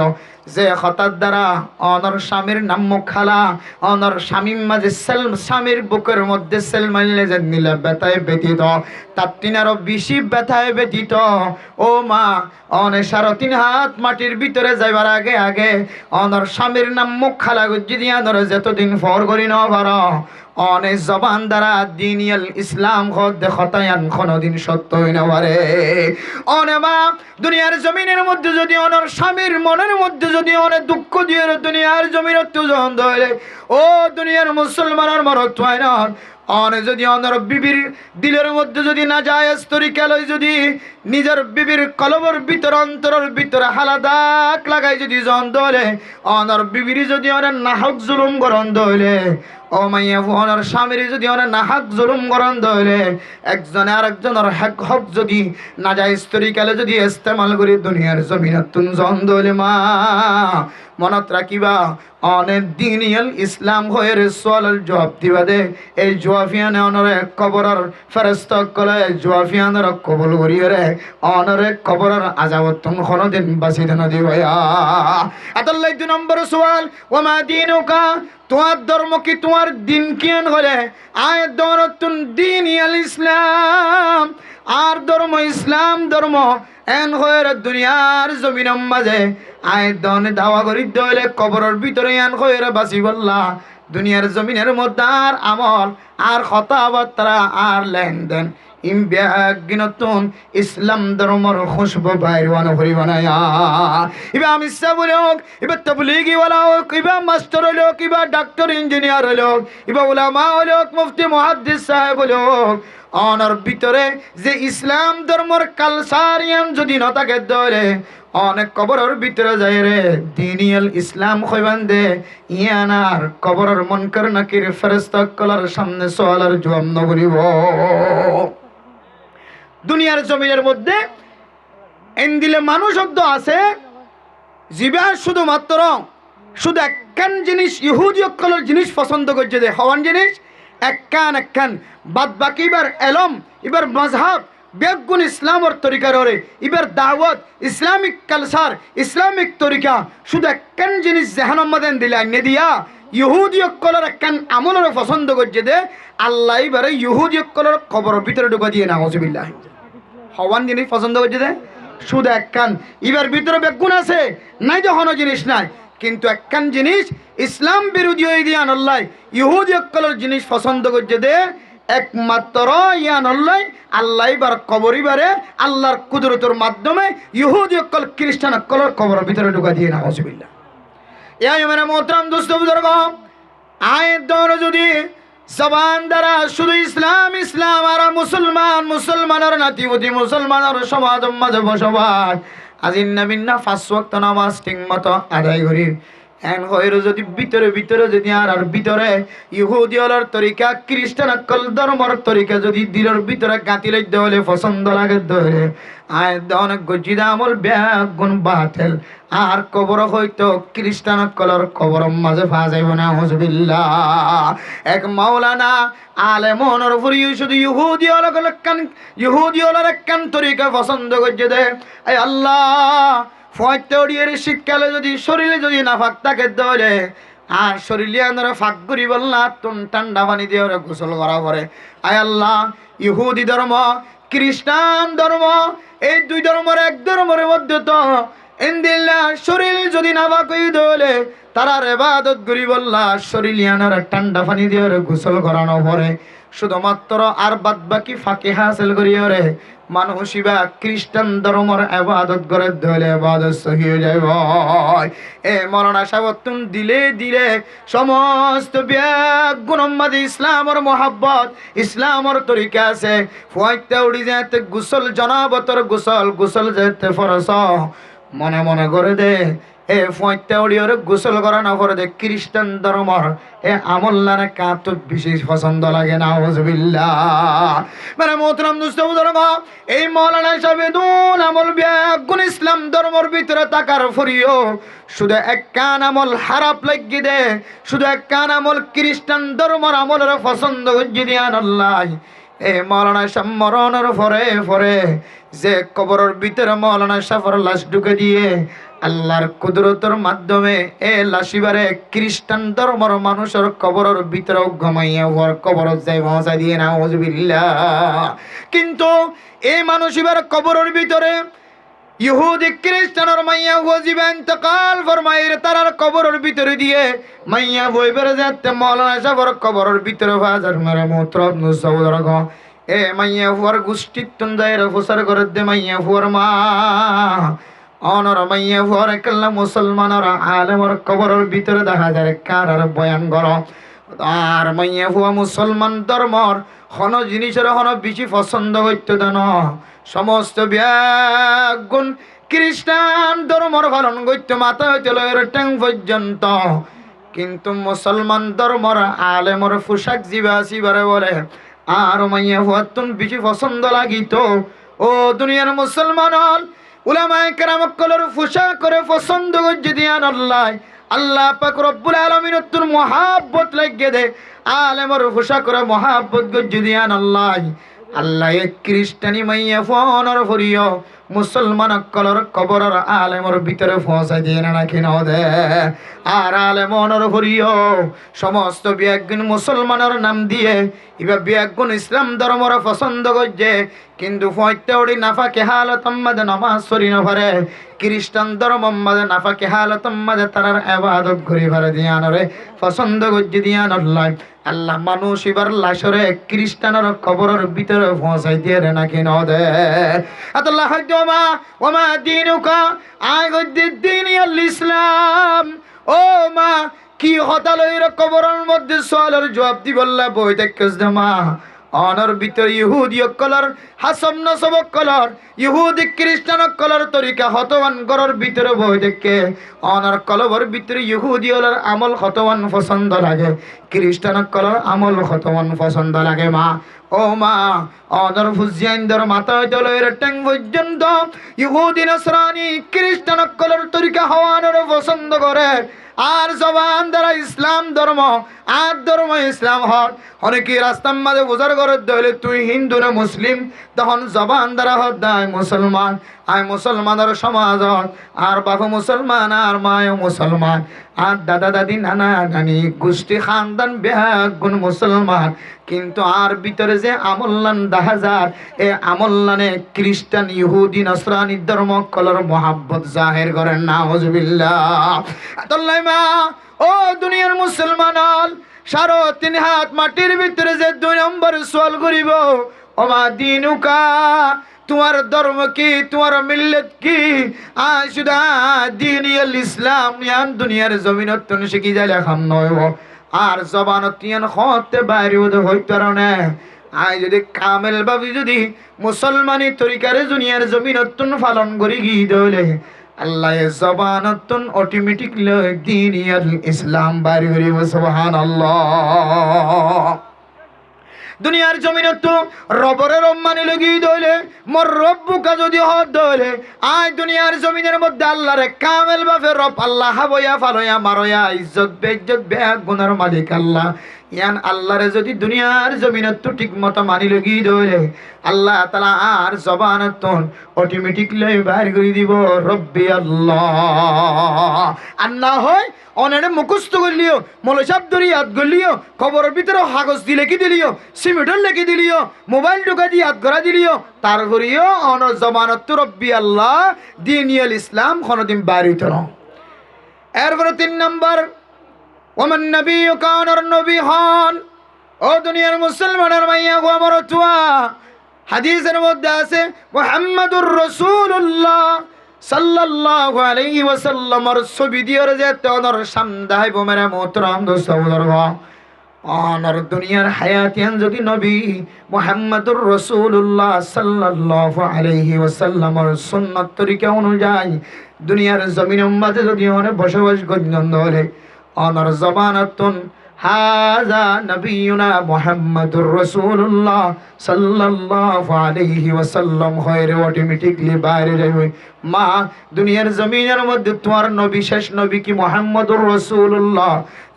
যে হঠাৎ দ্বারা অনর স্বামীর নাম মুখালা অনর স্বামীর মাঝে স্বামীর বুকের মধ্যে সেল মাইলে যে নিলে ব্যথায় ব্যতীত তার তিনারও বেশি ব্যথায় ব্যতীত ও মা অনে 3.5 হাত মাটির ভিতরে যাইবার আগে আগে অনর স্বামীর নাম মুখালা গুজি দিয়া ধরে যতদিন ফর করি না পার অনে জবান দ্বারা দ্বীনুল ইসলাম খতায়ান কোনদিন সত্য হই না পারে। অনে মা দুনিয়ার জমিনের মধ্যে যদি অনর স্বামীর মনের মধ্যে যদি অনেক দুঃখ দিয়ে দুনিয়ার জমির তুজন ধরে ও দুনিয়ার মুসলমানের মরত হয় না অনে যদি অনর বিবির দিলের মধ্যে যদি না যায় তরিকালয় যদি নিজের বিবির কলবর ভিতর অন্তরের ভিতরে হালাদাক লাগাই যদি জন ধরে অনর বিবির যদি অনেক নাহক জুলুম গরণ ধরে ও মাইয়া অনর স্বামীর যদি অনেক নাহক জুলুম গরণ ধরে একজনে আরেকজনের হক যদি না যায় তরিকালে যদি ইস্তেমাল করি দুনিয়ার জমিনত তুন জন ধরে মা মনত রাখিবা অনেক দ্বীনুল ইসলাম হয়ে সোয়ালের জবাব দিবা দে এই জোয়াফিয়ানে অনরে কবরের ফেরেশতা কলে জোয়াফিয়ানের কবুল করিয়ে রে অনরে কবরের আযাবতন কোনদিন বাঁচিতে না দিবায়া। আতাল্লাই 2 নম্বর সওয়াল ওয়া মা দীনুকা তোমার ধর্ম কি তোমার দিন কেন হলে আয় দরতুন দ্বীনুল ইসলাম আর ধর্ম ইসলাম ধর্ম এন হয়ে দুনিয়ার জমিনের মাঝে আয় দনে দাওয়া করি দলে কবরের ভিতরে এন হয়ে বাসি বললা দুনিয়ার জমিনের মধ্যে আর আমল আর কথাবার্তা আর লেনদেন ইমবিয়াগিনতুন ইসলাম ধর্মর খুশবু বাইরওয়ান হরিব না ইবা আমিসা বলে হোক ইবা তাবলীগি ওয়ালা হোক ইবা মাস্টার হলো হোক ইবা ডাক্তার ইঞ্জিনিয়ার হলো হোক ইবা উলামা হলো হোক মুফতি মুহাদ্দিস সাহেব হলো হোক অনর ভিতরে যে ইসলাম ধর্মর কালচারিয়ান যদি ন থাকে ধরে অনেক কবরের ভিতরে যায় রে দ্বীনুল ইসলাম কইবান দে ইয়ানার কবরের মুনকার নাকির ফেরেশতা কলার সামনে সওয়ালের জবাব ন করিব। দুনিয়ার জমিনের মধ্যে এন্দিলে মানুষ শব্দ আছে জিবা শুধুমাত্র শুধু একখান জিনিস ইহুদি অকলের জিনিস পছন্দ করছে দে হওয়ান জিনিস একখান বাদ বাকি এবার এলম এবার মজহাব বেগুন ইসলামর তরিকার ওরে এবার দাওয়াত ইসলামিক কালচার ইসলামিক তরিকা শুধু একখান জিনিস জাহান্নামের দিলে আইনে দিয়া ইহুদি অকলের একখান আমলের পছন্দ করছে দে আল্লাহ এবারে ইহুদি অকলের কবরের ভিতরে ঢুকা দিয়ে নাউজুবিল্লাহ হওয়ান জিনিস পছন্দ করছে দে শুধু একখান এবার ভিতরে বেগুন আছে নাই যখন জিনিস নাই কিন্তু একখান জিনিস ইসলাম বিরোধী হয়ে দিয়ে আল্লাহ ইহুদি অকলের জিনিস পছন্দ করছে দে একমাত্র ইয়ান আল্লাহ আল্লাহ বার কবরিবারে আল্লাহর কুদরতের মাধ্যমে ইহুদি অকল খ্রিস্টান অকলের কবরের ভিতরে ঢুকা দিয়ে নাউজুবিল্লাহ। এই মানে মোহতরম দোস্ত বুজুর্গ আয়ের দর যদি জবান দ্বারা শুধু ইসলাম ইসলাম আর মুসলমানের নাতিপতি মুসলমানের সমাজ মাঝে বসবাস আজিন নবীনা 5 ওয়াক্ত নামাজ ঠিক মতো আদায় করি এন হইরো যদি ভিতরে ভিতরে যদি আর ভিতরে ইহুদি হলার তরিকা খ্রিস্টান অকল ধর্মর তরিকা যদি দিলের ভিতরে গাঁতি লইতে হলে পছন্দ লাগে ধরে আয় অনেক গজিদা আমল বেগুন বাতিল আর কবর হয়তো খ্রিস্টান অকলের কবর মাঝে ফা যাইব না হুজবিল্লাহ। এক মাওলানা আলেমনের উপরে শুধু ইহুদি হলার একখান তরিকা পছন্দ করছে দে এই আল্লাহ ফয়তে ওড়িয়ে শিক্ষালে যদি শরীরে যদি নাফাক থাকে ধরে আর শরীলিয়ানরা ফাঁক করি বললা তুন ঠান্ডা পানি দিয়ে ওরা গোসল করা পরে। আয় আল্লাহ, ইহুদি ধর্ম খ্রিস্টান ধর্ম এই দুই ধর্মের এক ধর্মের মধ্যে তো ইনদিল্লা শরীর যদি না বাকি দলে তারা ইবাদত করি বললা শরীলিয়ানরা ঠান্ডা পানি দিয়ে ওরা গোসল করানো পরে শুধুমাত্র আর বাদ বাকি ফাঁকি হাসিল করি ওরে মানুষ বা খ্রিস্টান ধর্মের ইবাদত করে দলে ইবাদত সহি হয়ে যায়। ভাই এ মরনা সাবতুন দিলে দিলে সমস্ত গুণম্মাদ ইসলামর মোহাব্বত ইসলামর তরিকা আছে ফুয়াইতে উড়ি যেতে গোসল জনাবতর গোসল গোসল যেতে ফরস মনে মনে করে দে এ ফুয়াইতে উড়ি ওরে গোসল করা না করে দে খ্রিস্টান ধর্মর এ আমল্লানে কাত বিশেষ পছন্দ লাগে না। আউযুবিল্লাহ। মানে মোহতারাম দোস্ত বুজুর্গ, এই মাওলানা সাহেবুল আমল বেগুন ইসলাম ধর্মের ভিতরে তাকার ফরিও শুধু এক কান আমল হারাপ লাগি দে, শুধু এক কান আমল খ্রিস্টান ধর্মের আমলের পছন্দ হজ্জি দিয়ান আল্লাহ। এ মাওলানা সাহেব মরণের পরে পরে যে কবরের ভিতরে মাওলানা সাহেবের লাশ ঢুকে দিয়ে আল্লাহর কুদরতের মাধ্যমে এ লাশিবারে খ্রিস্টান ধর্মের মানুষের কবরের ভিতরে ঘুমাইয়া হওয়ার কবর যাই পৌঁছা দিয়ে না। আউযুবিল্লাহ। কিন্তু এই মানুষিবার কবরের ভিতরে ইহুদি খ্রিস্টানের মাইয়া ওয়াজিব ইন্তেকাল ফরমাইর তারার কবরের ভিতরে দিয়ে মাইয়া বইবের যাতে মাওলানা সাহেবের কবরের ভিতরে হাজার মারা মোহতরম নসৌদরগ এ মাইয়া হুয়ার গোষ্ঠীতন দায়ের ফুসার করে দে মাইয়া হুয়ার মা অনর মাইয়া হুয়ার কাল্লা মুসলমানর আলেমর কবরের ভিতরে দেখা যায় কারার বয়ান কর আর মাইয়া হুয়া মুসলমান ধর্মর হন জিনিসের হন বেশি পছন্দ করতে দেন সমস্ত ব্যাগুন খ্রিস্টান ধর্মর পালন করতে মাথা হইতে লয়ের ট্যাং পর্যন্ত কিন্তু মুসলমান ধর্মর আলেমর পোশাক জিবা আসিবারে বলে আর মাইয়া হুয়াতুন বেশি পছন্দ লাগিত ও দুনিয়ার মুসলমান উলামায়ে কেরাম কলর পোশাক করে পছন্দ করতে দিয়ান আল্লাহ আল্লাহ পাক রব্বুল আলামিন তোর মহাব্বত লাগিয়ে দে আলেমর পোশাক করে মহাব্বত করতে দিয়ান আল্লাহ আল্লাহ এক খ্রিস্টানি মাইয়া ফোনর ফরিও মুসলমান কলর কবরের আলেমর ভিতরে পৌঁছাই দিয়ে না নাকি ন দে আর আলেমনর ফরিও সমস্ত বিয়াগুন মুসলমানের নাম দিয়ে এবার বিয়াগুন ইসলাম ধর্মর পছন্দ করছে কিন্তু ফয়তে ওড়ি নাফাকে হালত মাঝে নামাজ সরি না পারে খ্রিস্টান ধর্ম মাঝে নাফাকে হালত মাঝে তারার ইবাদত করি পারে দিয়ান রে পছন্দ করছে দিয়ান আল্লাহ আল্লাহ মানুষ এবার লাশরে খ্রিস্টানের কবরের ভিতরে পৌঁছাই দিয়ে রে নাকি ন দে আল্লাহ ওমা ওমা দিনুকা আইগুদ্দিন আল ইসলাম ও মা কি হতালইর কবরের মধ্যে সওয়ালের জবাব দি বললা বই দেখছ দে মা অনর ভিতর ইহুদি কলর হাসম নসব কলর ইহুদি খ্রিস্টান কলর তরিকা হতওয়ান গরর ভিতরে বই দেখে অনর কলবর ভিতরে ইহুদি ওলার আমল হতওয়ান পছন্দ লাগে খ্রিস্টান কলর আমল হতওয়ান পছন্দ লাগে মা ও মা অনর ফুজিয়াইন্দর মাথা হইতে লয়ের ট্যাং পর্যন্ত ইহুদি নসরানি খ্রিস্টান কলর তরিকা হওয়ানোর পছন্দ করে আর জবান দ্বারা ইসলাম ধর্ম আর ধর্ম ইসলাম হর অনেকে রাস্তার মাঝে বোঝার করে দলে তুই হিন্দু না মুসলিম তখন জবান দ্বারা হত দায় মুসলমান আয় মুসলমানের সমাজ আর বাবা মুসলমান আর মায় মুসলমান আর দাদা দাদি নানা নানি গোষ্ঠী খানদান বেগুন মুসলমান কিন্তু আর ভিতরে যে আমল্লান দাহাজার এ আমল্লানে খ্রিস্টান ইহুদি নসরানি ধর্ম কলর মোহাব্বত জাহের করেন না। আউযুবিল্লাহ। আল্লাহ মা ও দুনিয়ার মুসলমান সারো 3 হাত মাটির ভিতরে যে 2 নম্বর সওয়াল করিব ওমা দিনুকা তোমার ধর্ম কি তোমার মিল্লত কি শুধু দিন ইসলাম ইয়ান দুনিয়ার জমিনত তুমি শিখি যাইলে খাম নয় আর জবানত ইয়ান হতে বাইরে হইতে না আয় যদি কামেল ভাবে যদি মুসলমানি তরিকারে দুনিয়ার জমিনত পালন করি গি দলে আল্লাহ জবানত অটোমেটিক দিন ইসলাম বাইরে করিব সুবহানাল্লাহ। দুনিয়ার জমিন তো রবরের রম্মানি লগিয়ে দইলে মোর রব্বুকা যদি হত দইলে আয় দুনিয়ার জমিনের মধ্যে আল্লাহরে কামেল ভাবে রব আল্লাহ হাবয়া ফালয়া মারয়া ইজ্জত বেজ্জত বেগুনের মালিক আল্লাহ ইয়ান আল্লাহরে যদি দুনিয়ার জমিনত তো ঠিক মতো মানি লগি ধরে আল্লাহ তাআলা আর জবানত অটোমেটিকলি বাইর করে দিব রব্বি আল্লাহ। আর না হয় অনেক মুখস্থ করলিও মলসাব ধরি হাত গলিও খবরের ভিতরে কাগজ দিয়ে লিখে দিলিও সিমেন্টর লিখে দিলিও মোবাইল ঢুকা দিয়ে হাত ঘরা দিলিও তারপরেও অন জবানত রব্বি আল্লাহ দিনিয়াল ইসলাম কোনোদিন বাইর হইত না। এরপরে 3 নম্বর ওমান নবী কানার নবী হন। ও দুনিয়ার মুসলমানের মাইয়া গো আমার তুয়া হাদিসের মধ্যে আছে মুহাম্মাদুর রাসূলুল্লাহ সাল্লাল্লাহু আলাইহি ওয়াসাল্লামের ছবি দিয়ে যে তোর সামদাই বোমের মোহতরম দোস্ত বুজুর্গ অনর দুনিয়ার হায়াতিয়ান যদি নবী মুহাম্মাদুর রাসূলুল্লাহ সাল্লাল্লাহু আলাইহি ওয়াসাল্লামের সুন্নাত তরিকা অনুযায়ী দুনিয়ার জমিনের মাঝে যদি অনেক বসবাস করতেন হলে অনর জবানাতুন হাযা নবিয়ুনা মুহাম্মাদুর রাসূলুল্লাহ সাল্লাল্লাহু আলাইহি ওয়াসাল্লাম হয় অটোমেটিকলি বাইরে যাবে। মা দুনিয়ার জমিনের মধ্যে তোমার নবী শেষ নবী কি মুহাম্মাদুর রাসূলুল্লাহ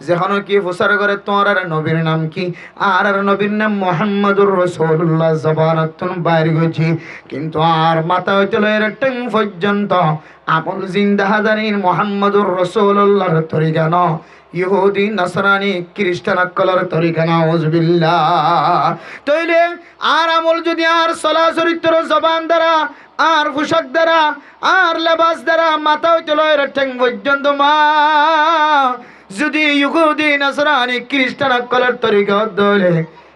যেখানে কি প্রচার করে তোমার নবীর নাম কি আর নবীর নাম মুহাম্মাদুর রাসূলুল্লাহ জবানাতুন বাইরে গেছে কিন্তু আর মাথা হইতে লয়ের টং পর্যন্ত আমল জিন্দা হাজারিন মুহাম্মাদুর রাসূলুল্লাহর তরিকা না ইহুদি নাসরানি খ্রিস্টান আকলার তরিকা নাউজুবিল্লাহ। তাইলে আর আমল যদি আর সলা চরিত্র জবান দ্বারা আর পোশাক দ্বারা আর লেবাস দ্বারা মাথা হইতে লয়ের ঠ্যাং পর্যন্ত মা যদি ইহুদি নাসরানি খ্রিস্টান আকলার তরিকা দলে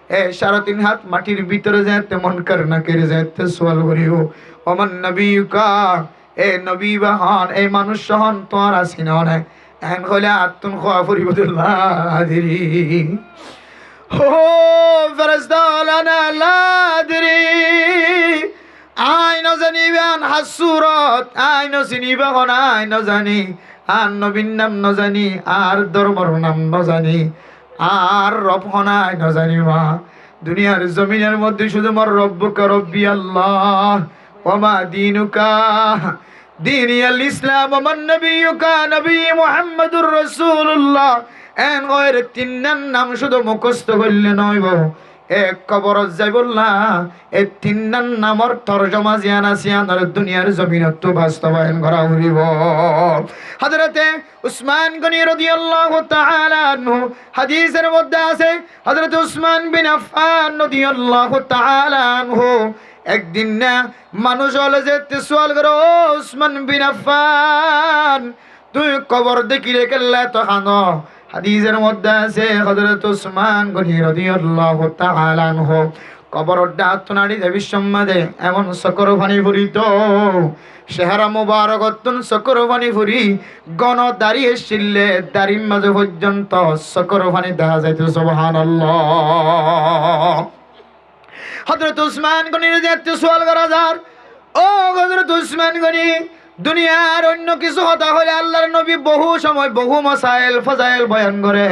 3.5 হাত মাটির ভিতরে যেতে মন করনা করে যেতে সোয়াল করিও ওমান নবীকা এ নবী বাহন এই মানুষ হন তোমার আসিনা না এন হলে আত্মন খোয়া ফরিবদুল্লাহ দিরি ও ফেরেশতা লানা লাদরি আইন জানিবেন হাসুরত আইন চিনিবা কোন আইন জানি আর নবীর নাম ন জানি আর ধর্মর নাম ন জানি আর রব হনাই ন জানি মা দুনিয়ার জমিনের মধ্যে শুধু মোর রব্বুকা রব্বি আল্লাহ ওমা দিনুকা দিনিয়াল ইসলাম ওমান নবিয়ুকা নবী মুহাম্মাদুর রাসূলুল্লাহ এন গয়র 3 নাম শুধু মুখস্থ করলে নইব এক কবর যাইবল না এই 3 নামর তরজমা জিয়ান আসিয়ান দুনিয়ার জমিনত বাস্তবায়ন করা হইব। হযরতে উসমান গনি রাদিয়াল্লাহু তাআলা আনহু হাদিসের মধ্যে আছে হযরত উসমান বিন আফফান রাদিয়াল্লাহু তাআলা আনহু একদিন না মানুষ হলে যেতে সোয়াল করো উসমান বিন আফফান তুই কবর দেখিলে কেল্লা তো খানো হাদিসের মধ্যে আছে হযরত উসমান গনি রাদিয়াল্লাহু তাআলা আনহু কবরের ডাত নাড়ি দেবী সম্মাদে এমন সকর পানি ফুরিত চেহারা মুবারকতুন সকর পানি ফুরি গণ দাঁড়িয়ে ছিললে দাড়ির মাঝে পর্যন্ত সকর পানি দেখা যাইত সুবহানাল্লাহ। হযরত উসমান গনির যেতে সোয়াল করা যার ও হযরত উসমান গনি দুনিয়ার অন্য কিছু কথা হলে আল্লাহর নবী বহু সময় বহু মাসাইল ফাজাইল বয়ান করে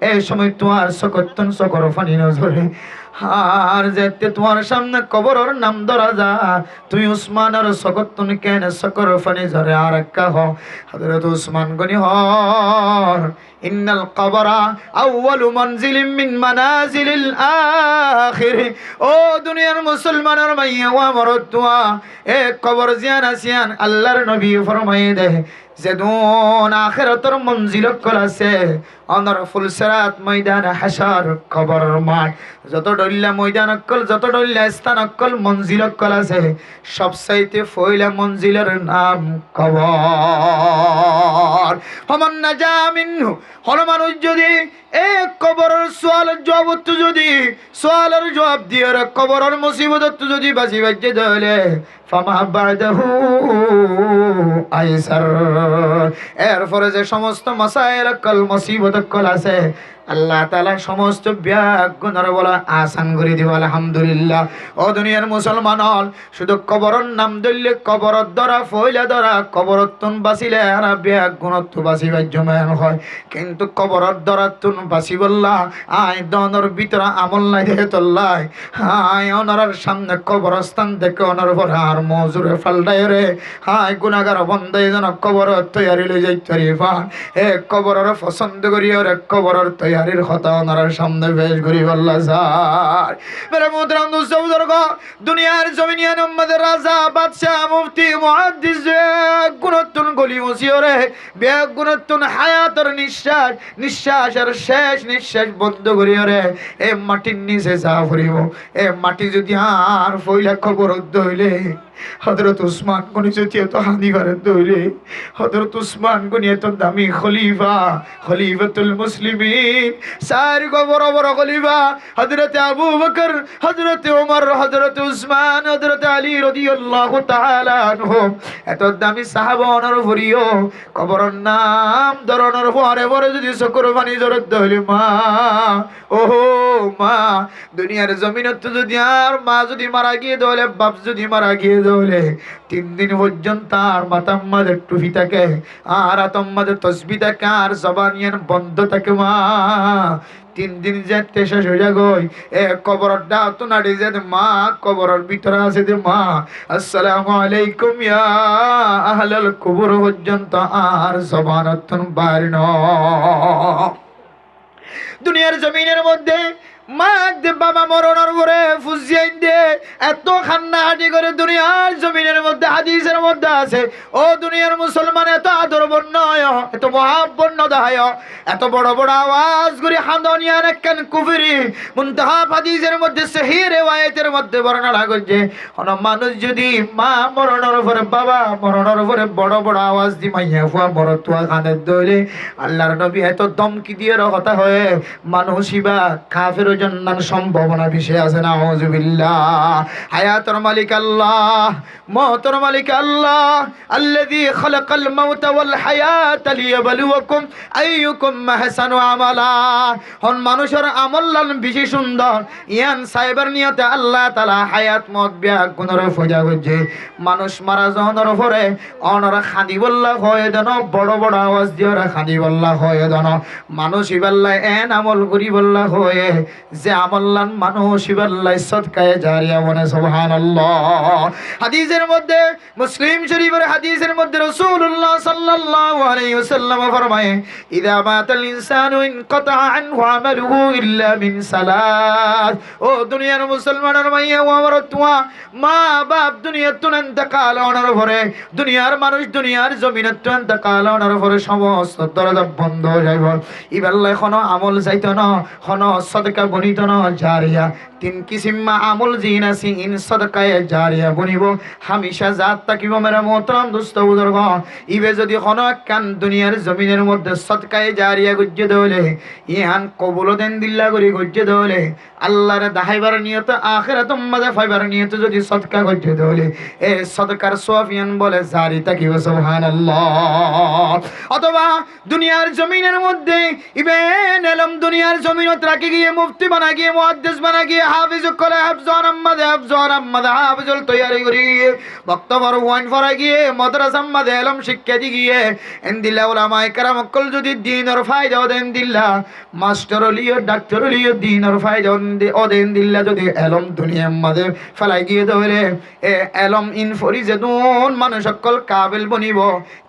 এই সময় তোমার সকতন সকর ফানি নজরে আর যেতে তোমার সামনে কবরের নাম ধরা যা তুই উসমানের সকতন কেন সকর ফানি ঝরে আর একা হ হযরত উসমান গনি হর ইন্নাল কবরা আউয়ালু মানজিলিন মিন মানাজিলিল আখির। ও দুনিয়ার মুসলমানের মাইয়া ও আমার তুয়া এ কবর জিয়ান আসিয়ান আল্লাহর নবী ফরমায়ে দে যেদুন আখিরাতের মঞ্জিল কল আছে অনর ফুলসরাত ময়দান হাশর কবর মাঠ যত ডল্লা ময়দান কল যত ডল্লা স্থান কল মঞ্জিল কল আছে সবচাইতে ফয়লা মঞ্জিলের নাম কবর। ফমান নাজা মিনহু হল মানুষ যদি এক কবরের সোয়ালের জবাব যদি সোয়ালের জবাব দিয়ে কবরের মুসিবত যদি বাঁচি বাঁচে ধরে ফামা বাদাহু আইসার এরপরে যে সমস্ত মাসায়ের কল মুসিবত কল আছে আল্লাহ তাআলা সমস্ত ব্যাগুণের বলা আসান করে দিব আলহামদুলিল্লাহ। ও দুনিয়ার মুসলমান হল শুধু কবরের নাম ধরলে কবরের দ্বারা ফইলা দ্বারা কবরতুন বাঁচিলে আর ব্যাগুণত বাঁচিবার জমান হয় কিন্তু কবরের দ্বারা তুন বাঁচি বললা আয় দনের ভিতরে আমল নাই দেখে তোল্লাই আয় ওনার সামনে কবরস্থান দেখে ওনার পর আর আর মজুরে ফালটাই রে হাই গুনাহগার বন্দাই যেন কবর তৈয়ারি লই যাই তরিফা এ কবরের পছন্দ করি ওর কবরের তৈয়ারির কথা ওনার সামনে পেশ করি আল্লাহ যায় মেরে মুহতারাম দোস্ত বুজুর্গ দুনিয়ার জমিনিয়া নম্বরের রাজা বাদশাহ মুফতি মুহাদ্দিস গুণতুন গলি মসিওরে বে গুণতুন হায়াতের নিঃশ্বাসের শেষ নিঃশ্বাস বন্ধ করি ওরে এ মাটির নিচে যা ফুরিব এ মাটি যদি আর ফইলা খবর হইলে হযরত উসমান গনি যদি এত হানি করেন হইলে হযরত উসমান গনি এত দামি খলিফাতুল মুসলিমিন চার বড় বড় খলিফা হযরত আবু বকর হযরত ওমর হযরত উসমান হযরত আলী রাদিয়াল্লাহু তাআলা আনহুম এত দামি সাহাবা অনর ভরিও কবরের নাম ধরনের পরে পরে যদি চকুর পানি জরত হইলে মা ওহো মা দুনিয়ার জমিনত যদি আর মা যদি মারা গিয়ে দলে বাপ যদি মারা গিয়ে দলে 3 দিন পর্যন্ত আর মাথার মাঝে টুপি থাকে আর আতম মাঝে তসবি থাকে আর জবানিয়ান বন্ধ থাকে মা 3 দিন যেতে শেষ হয়ে গই এ কবরের ডাক নাড়ি যেতে মা কবরের ভিতরে আছে যে মা আসসালামু আলাইকুম ইয়া আহলাল কুবুর পর্যন্ত আর জবানতন বাইরে ন দুনিয়ার জমিনের মধ্যে মা দে বাবা মরণের পরে ফুজিয়াইন দে এত খান্নাহাটি করে দুনিয়ার জমিনের মধ্যে হাদিসের মধ্যে আছে ও দুনিয়ার মুসলমান এত আদর বর্ণয় এত মহাবর্ণ দাহায় এত বড় বড় আওয়াজ করে হান্দনিয়ার একখান কুফরি মুনতাহা হাদিসের মধ্যে সহিহ রিওয়ায়াতের মধ্যে বর্ণনা করছে কোন মানুষ যদি মা মরণের পরে বাবা মরণের পরে বড় বড় আওয়াজ দি মাইয়া ফুয়া মরতুয়া কানে দইলে আল্লাহর নবী এত দমকি দিয়ে কথা হয় মানুষইবা কাফের জন্নার সম্ভাবনা বিষয় আছে না আউযুবিল্লাহ হায়াতুর মালিক আল্লাহ মওতের মালিক আল্লাহ আল্লাযী খালাকাল মাউতা ওয়াল হায়াতা লিয়াবলুয়াকুম আইয়ুকুম আহসানু আমালা হন মানুষের আমল বেশি সুন্দর ইয়ান সাইবার নিয়তে আল্লাহ তাআলা হায়াত মত বিয়া গুণর ফজা করছে মানুষ মারা যাওয়ার পরে অনরা খাদি বল্লা হয় দেন বড় বড় আওয়াজ দিয়ে ওরা খাদি বল্লা হয় দেন মানুষ ইবাল্লা এন আমল করি বল্লা হয় যে আমল্লান মানুষ ইবাল্লাই সদকায়ে জারিয়া বনে সুবহানাল্লাহ হাদিসের মধ্যে মুসলিম শরীফের হাদিসের মধ্যে রাসূলুল্লাহ সাল্লাল্লাহু আলাইহি ওয়াসাল্লাম ফরমায় ইযা মাতাল ইনসানু ইনকাতা আনহু আমালুহু ইল্লা মিন সালাত ও দুনিয়ার মুসলমানের মাইয়া ওমর তুয়া মা বাপ দুনিয়াতুন ইন্তেকাল হওয়ার পরে দুনিয়ার মানুষ দুনিয়ার জমিনত ইন্তেকাল হওয়ার পরে সমস্ত দরজা বন্ধ হয়ে যাইব ইবাল্লাই কোনো আমল যাইতো না কোনো সদকা বনিত না জারিয়া 3 কিসিম আমল জিন আছে ইন সদকায়ে জারিয়া বনিব হামেশা জাত তাকিব মেরা মোহতারাম দোস্ত বুজুর্গ ইবে যদি কোনো কান দুনিয়ার জমিনের মধ্যে সদকায়ে জারিয়া গজ্জে দলে ইহান কবুল দেন দিল্লা করি গজ্জে দলে আল্লাহর দাহাইবার নিয়ত আখিরাত মাঝে ফাইবার নিয়ত যদি সদকা গজ্জে দলে এ সদকার সওয়াবিয়ান বলে জারি তাকিব সুবহানাল্লাহ অথবা দুনিয়ার জমিনের মধ্যে ইবে নেলম দুনিয়ার জমিনত রাখি গিয়ে মুফতি বানা গিয়ে মুহাদ্দিস বানা গিয়ে হাফিজ করে হাফজন আহমদ হাফিজুল তৈয়ারি করি বক্তব্য ওয়ান ফরা গিয়ে মাদ্রাসা মাদে ইলম শিক্ষা দি গিয়ে ইনদিল্লাহ উলামায়ে কেরাম কল যদি দ্বীনের ফায়দা দেন দিল্লাহ মাস্টার লিও ডাক্তার লিও দ্বীনের ফায়দা দেন দিল্লাহ যদি ইলম দুনিয়ার মাঝে ফলাই গিয়ে ধরে এ ইলম ইন ফরিজাতুন মানুষ সকল কাবিল বনিব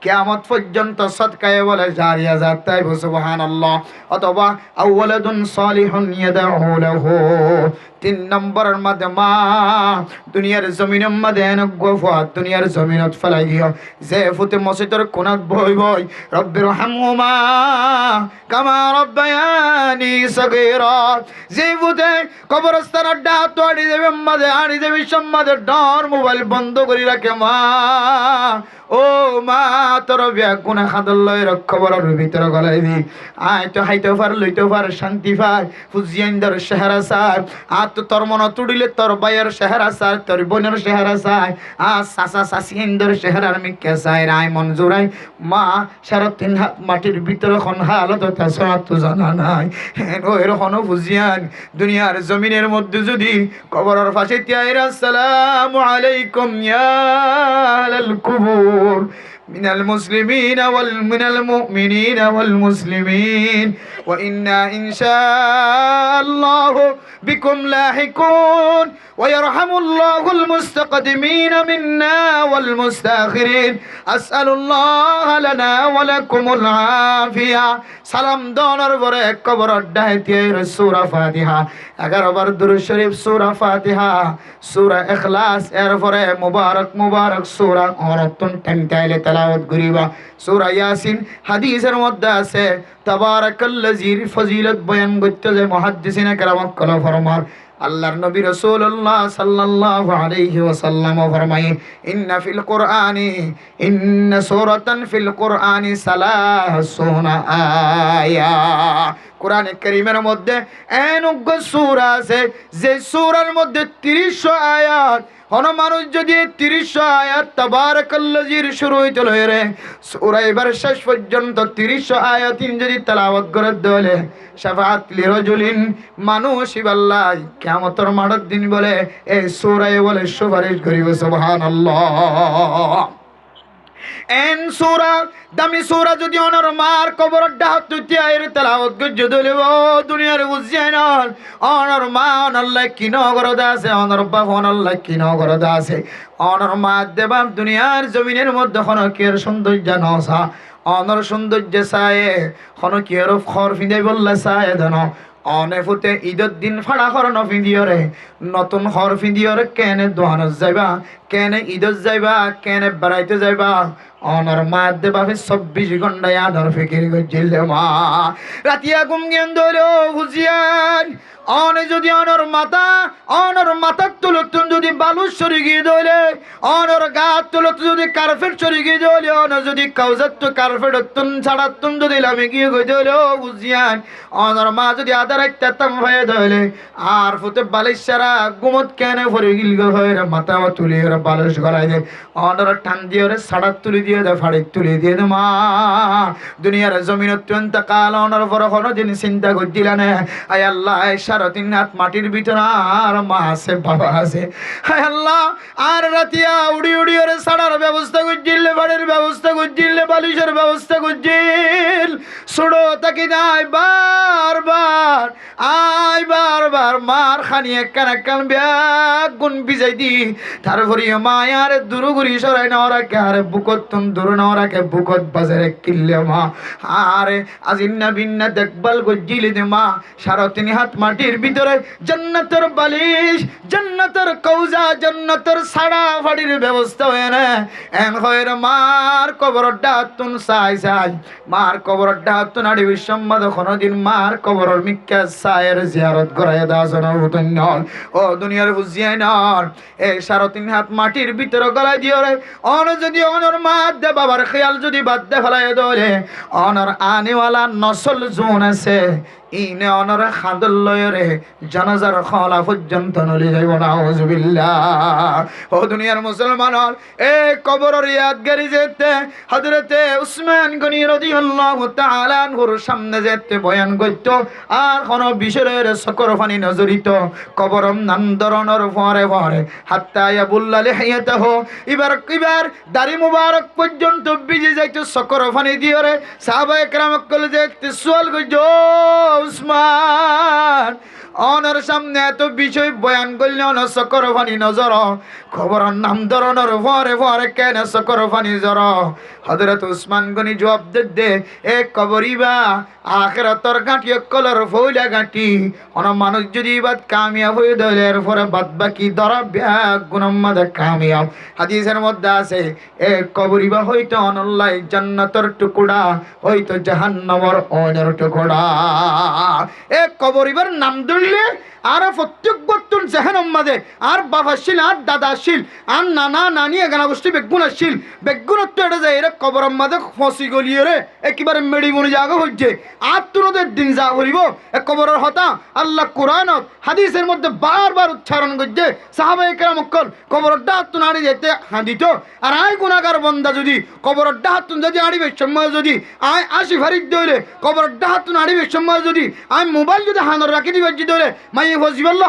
কিয়ামত পর্যন্ত সদকায়ে বলে জারিয়া জাত তাই সুবহানাল্লাহ অথবা আউওয়ালাদুন সালিহুন ইয়াদউ লাহু 3 নম্বরের মধ্যে মা দুনিয়ার জমিনের মধ্যে গফা দুনিয়ার জমিনত ফেলাই গিয়ে যে ফুতে মসজিদের কোনাত বই বই রব্বির হামহুমা কামা রব্বায়ানি সগীরা যে ফুতে কবরস্থানের ডাক তো আড়ি দেবে সম্মাদে ডর মোবাইল বন্ধ করে রাখে মা ও মা তোর ব্যাগুনা খাদল লয় খবরের ভিতরে গলাই দি আয় তো হাইতে পার লইতে পার শান্তি পায় ফুজিয়ানদার চেহারা সার আর তো তোর মন তুড়িলে তোর বাইয়ের চেহারা সার তোর বোনের চেহারা সার আর সাসা সাসিন্দর চেহারার মিকে চাই রায় মন জোড়াই মা 3.5 হাত মাটির ভিতরে খন হালত তাছাড়া তো জানা নাই এরকম ফুজিয়ান দুনিয়ার জমিনের মধ্যে যদি কবরের পাশে তিয়াইরা আসসালামু আলাইকুম ইয়া আহলাল কুবুর মিনাল মুসলিমিন ওয়াল মিনাল মুমিনিন ওয়াল মুসলিমিন ওয়া ইন্না ইনশাআল্লাহু বিকুম লাহিকুন ওয়া ইয়ারহামুল্লাহুল মুস্তাকদিমিন মিন্না ওয়াল মুস্তাখিরিন আসআলুল্লাহ লানা ওয়া লাকুমুল আফিয়া। সালাম দোনোর পরে কবর ডাইতে সূরা ফাতিহা 11 বার দুরূদ শরীফ, সূরা ফাতিহা, সূরা ইখলাস, এরপরে মুবারক মুবারক সূরা অরতুন টাইলে তেলাওয়াত করিবা। সূরা ইয়াসিন হাদিসের মধ্যে আছে তাবারাকাল্লাযীর ফজিলত বয়ান করতে যে মুহাদ্দিসিনে কেরাম কল ফরমান আল্লাহর নবী রাসূলুল্লাহ সাল্লাল্লাহু আলাইহি ওয়াসাল্লাম ফরমায় ইন্না সূরাতান ফিল কুরআনি সালাসুনা আয়া। কোরআনে কারীমের মধ্যে এনজ্ঞ সূরা আছে যে সূরার মধ্যে ৩০ আয়াত। কোন মানুষ যদি ৩০ আয়াত তাবারাকাল্লাযীর শুরু হইতে লয়ে সূরা এবার শেষ পর্যন্ত ৩০ আয়াত যদি তেলাওয়াত করে দলে শাফাআত লিরাজুলিন মানুষ ইবাল্লাহ কিয়ামতের মাঠের দিন বলে এই সূরায় বলে সুপারিশ করিব। সুবহানাল্লাহ। এন সূরা দামি সূরা যদি অনর মার কবর ডাহত তিয়ার তেলাওয়াত গজ্জ দলিব দুনিয়ার বুঝিয়ান অনর মা অনল্লাহ কি নগরদ আছে, অনর বাপ অনল্লাহ কি নগরদ আছে। অনর মা দেবাম দুনিয়ার জমিনের মধ্যে খনকের সৌন্দর্য নসা অনর সৌন্দর্য সায়ে খনকের খর ফিঁদে বললে সায়ে ধন অনে ফুতে ঈদের দিন ফাড়া খর নফিঁদিয়রে নতুন খর ফিঁদিয়রে কেনে দোহানত যাইবা, কেনে ঈদত যাইবা, কেনে বেড়াইতে যাইবা। অনর মা দেবাবে ২৪ ঘন্টায় আদর ফিকির করছিল মা রাতিয়া ঘুম জ্ঞান ধরে বুঝিয়ান অনে যদি অনর মাথার তুলতুন যদি বালুর সরি গিয়ে দলে অনর গাত তুলত যদি কার্পেট সরি গিয়ে দলে অন যদি কাউজাত তো কার্পেট তুন ছাড়াতুন যদি লামে গিয়ে গই দলে বুঝিয়ান অনর মা যদি আদার একটা তাম হয়ে দলে আর ফুতে বালিশ সারা গুমত কেনে ভরে গিল হয়ে মাথা তুলে ওরা বালিশ গলায় দে অনর টান দিয়ে ওরা সাড়া তুলে দিয়ে দে ফাড়ি তুলে দিয়ে দে মা দুনিয়ার জমিন অত্যন্ত কাল অনর পর কোনোদিন চিন্তা করছিল না আয় আল্লাহ ৩.৫ হাত মাটির ভিতর আর মা আছে বাবা আছে। হায় আল্লাহ আর রাতিয়া উড়ি উড়ি ওরে সাড়ার ব্যবস্থা করছিল, বাড়ির ব্যবস্থা করছিল, বালিশের ব্যবস্থা করছিল। ছোড়ো তাকে নাই বারবার মার খানি একখান ব্যাগ গুণ বিজাই দি তারপরে মায়ার দূর ঘুরি সরাই না ওরাকে আরে বুকত তুন দূর না ওরাকে বুকত বাজারে কিনলে মা আরে আজিন্না বিন্না দেখভাল গজ্জিলে দে মা ৩.৫ হাত মাটির ভিতরে জান্নাতের বালিশ, জান্নাতের কৌজা, জান্নাতের সাড়া ফাড়ির ব্যবস্থা হয়ে না এন হয় মার কবর ডাতুন সাই মার কবর ডাতুন আড়ি বিশ্বম্বাদ কোনদিন মার কবর মিক্কা সায়ের জিয়ারত করায় দাসন উতন্য ও দুনিয়ার বুঝিয়াই নর এই ৩.৫ হাত মাটির ভিতরে গলায় দিও রে অন যদি অনর মা দে বাবার খেয়াল যদি বাদ দে ফেলায় দলে অনর আনেওয়ালা নসল জোন আছে ইনে অনর খাদল লয়রে জানাজার খলা পর্যন্ত নলি যাইব না আউযুবিল্লাহ। ও দুনিয়ার মুসলমানর এই কবরের ইয়াদগারি যেতে হযরতে উসমান গনি রাদিয়াল্লাহু তাআলা আনহুর সামনে যেতে বয়ান করত আর কোন বিষয়ের সকর ফানি নজরিত কবরম নাম ধরনের পরে পরে হাত্তা ইয়াবুল্লা লিহিয়াতাহু ইবার দাড়ি মুবারক পর্যন্ত ভিজে যাইতো সকর ফানি দিওরে সাহাবায়ে কেরাম কলে যেতে সুয়াল করছো উসমান অনর সামনে এত বিষয় বয়ান করলে অন সকর ফানি নজর খবর নাম ধরনের পরে পরে কেন সকর ফানি জর হযরত উসমান গনি জবাব দে এ কবরিবা আখিরাতর গাঁটি কলর ফৌলা গাঁটি অন মানুষ যদি বাদ কামিয়াব হয়ে দলে এরপরে বাদ বাকি ধরা ব্যাগ গুণম্মাদ কামিয়াব। হাদিসের মধ্যে আছে এ কবরিবা হইতো অনল্লাই জান্নাতের টুকুরা হইতো জাহান্নামের অনের টুকুরা। এ কবরিবার নাম ধরলে আর প্রত্যেক বর্তন জাহান্নাম মাঝে আর বাবা আসছিল আর দাদা আসছিল আর নানা নানি এগানা গোষ্ঠী বেগুন আসছিল বেগুনত্ব এটা যায় এরা কবরের মাঝে ফসি গলিয়ে রে একেবারে মেড়ি মনে জায়গা হচ্ছে আর তুনদের দিন যা করিব এ কবরের হতা আল্লাহ কোরআনত হাদিসের মধ্যে বারবার উচ্চারণ করছে সাহাবায়ে কেরাম কবরের ডাহাত নাড়ি যেতে হাঁদিত আর আয় গুনাহগার বন্দা যদি কবরের ডাহাত যদি আড়িবে সময় যদি আয় আসি ফারিদ দইলে কবরের ডাহাত নাড়িবে সময় যদি আয় মোবাইল যদি হাঁদর রাখি দিবে যদি হলে মাই হজিবল্লা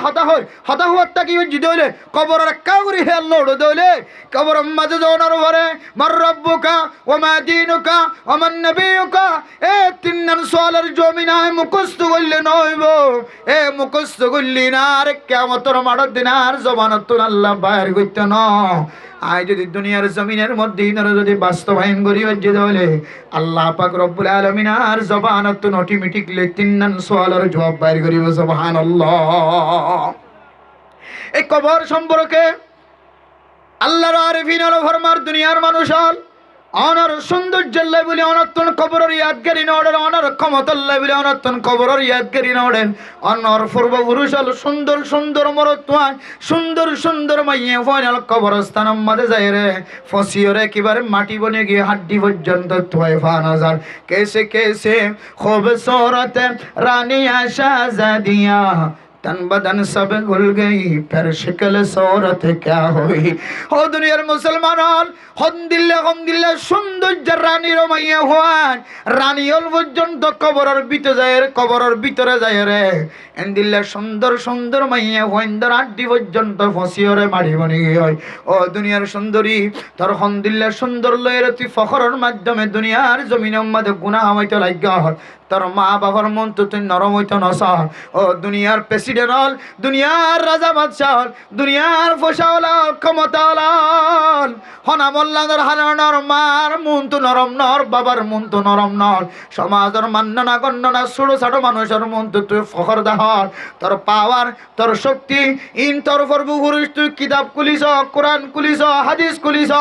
হতা হওয়ারটা কি জিতে হলে কবরের কাউরি হে আল্লাহ উড়ে দলে কবরের মাঝে যাওয়ার পরে মার রব্বুকা ও মা দিনুকা ও মান নবিয়ুকা এ তিনজন সোয়ালের জমিনায় মুখস্থ করলে নইব এ মুখস্থ করলি না আর কিয়ামতের মাঠের দিন আর জবানত আল্লাহ বাইর করতে ন আয় যদি দুনিয়ার জমিনের মধ্যে ইনারা যদি বাস্তবায়ন করি হচ্ছে তাহলে আল্লাহ পাক রব্বুল আলামিন আর জবানত অটোমেটিকলি তিনজন সোয়ালের জবাব বাইর করিব সুবহানাল্লাহ। এই কবর সম্পর্কে আল্লাহর আরিফিন আল ফরমার দুনিয়ার মানুষ অনার সৌন্দর্য বলে অনর্তন কবরের ইয়াদগারি নড়েন অনার ক্ষমতাল্লাহ বলে অনর্তন কবরের ইয়াদগারি নড়েন অনর পূর্বপুরুষ হল সুন্দর সুন্দর মরত্বায় সুন্দর সুন্দর মাইয়ে ফাইনাল কবরস্থান মাঝে যায় রে ফসিওরে একেবারে মাটি বনে গিয়ে হাড্ডি পর্যন্ত তোয় ফানাজার কেসে কেসে খুবসুরত রানিয়া শাহজাদিয়া तन बदन सब घुल गई फिर शिकल सूरत क्या हुई हो दुनियार मुसलमान हम दिल्ले सौंदर्य रानी रमाइया हुआन रानी हल পর্যন্ত কবরের ভিতরে যায় রে এন দিল্লে সুন্দর সুন্দর মাইয়া হইন্দর আড্ডি পর্যন্ত ফসিওরে মারি বনি হয় ও দুনিয়ার সুন্দরী তোর হন দিল্লে সুন্দর লয়ের তুই ফখরের মাধ্যমে দুনিয়ার জমিনের মধ্যে গুনাহ হইতে লাগা তোর মা বাবার মন তো তুই নরম হইতো নস ও দুনিয়ার প্রেসিডেন্ট হল দুনিয়ার রাজা বাদশাহ হল দুনিয়ার ফসাওয়ালা ক্ষমতাওয়ালা হনা মোল্লাদের হালানোর মার মন তো নরম নর বাবার মন তো নরম নর সমাজের মান্যনা গণ্যনা ছোট ছোট মানুষের মন তো তুই ফখর দাহর তোর পাওয়ার তোর শক্তি ইন তোর পূর্বপুরুষ তুই কিতাব খুলিস কোরআন খুলিস হাদিস খুলিস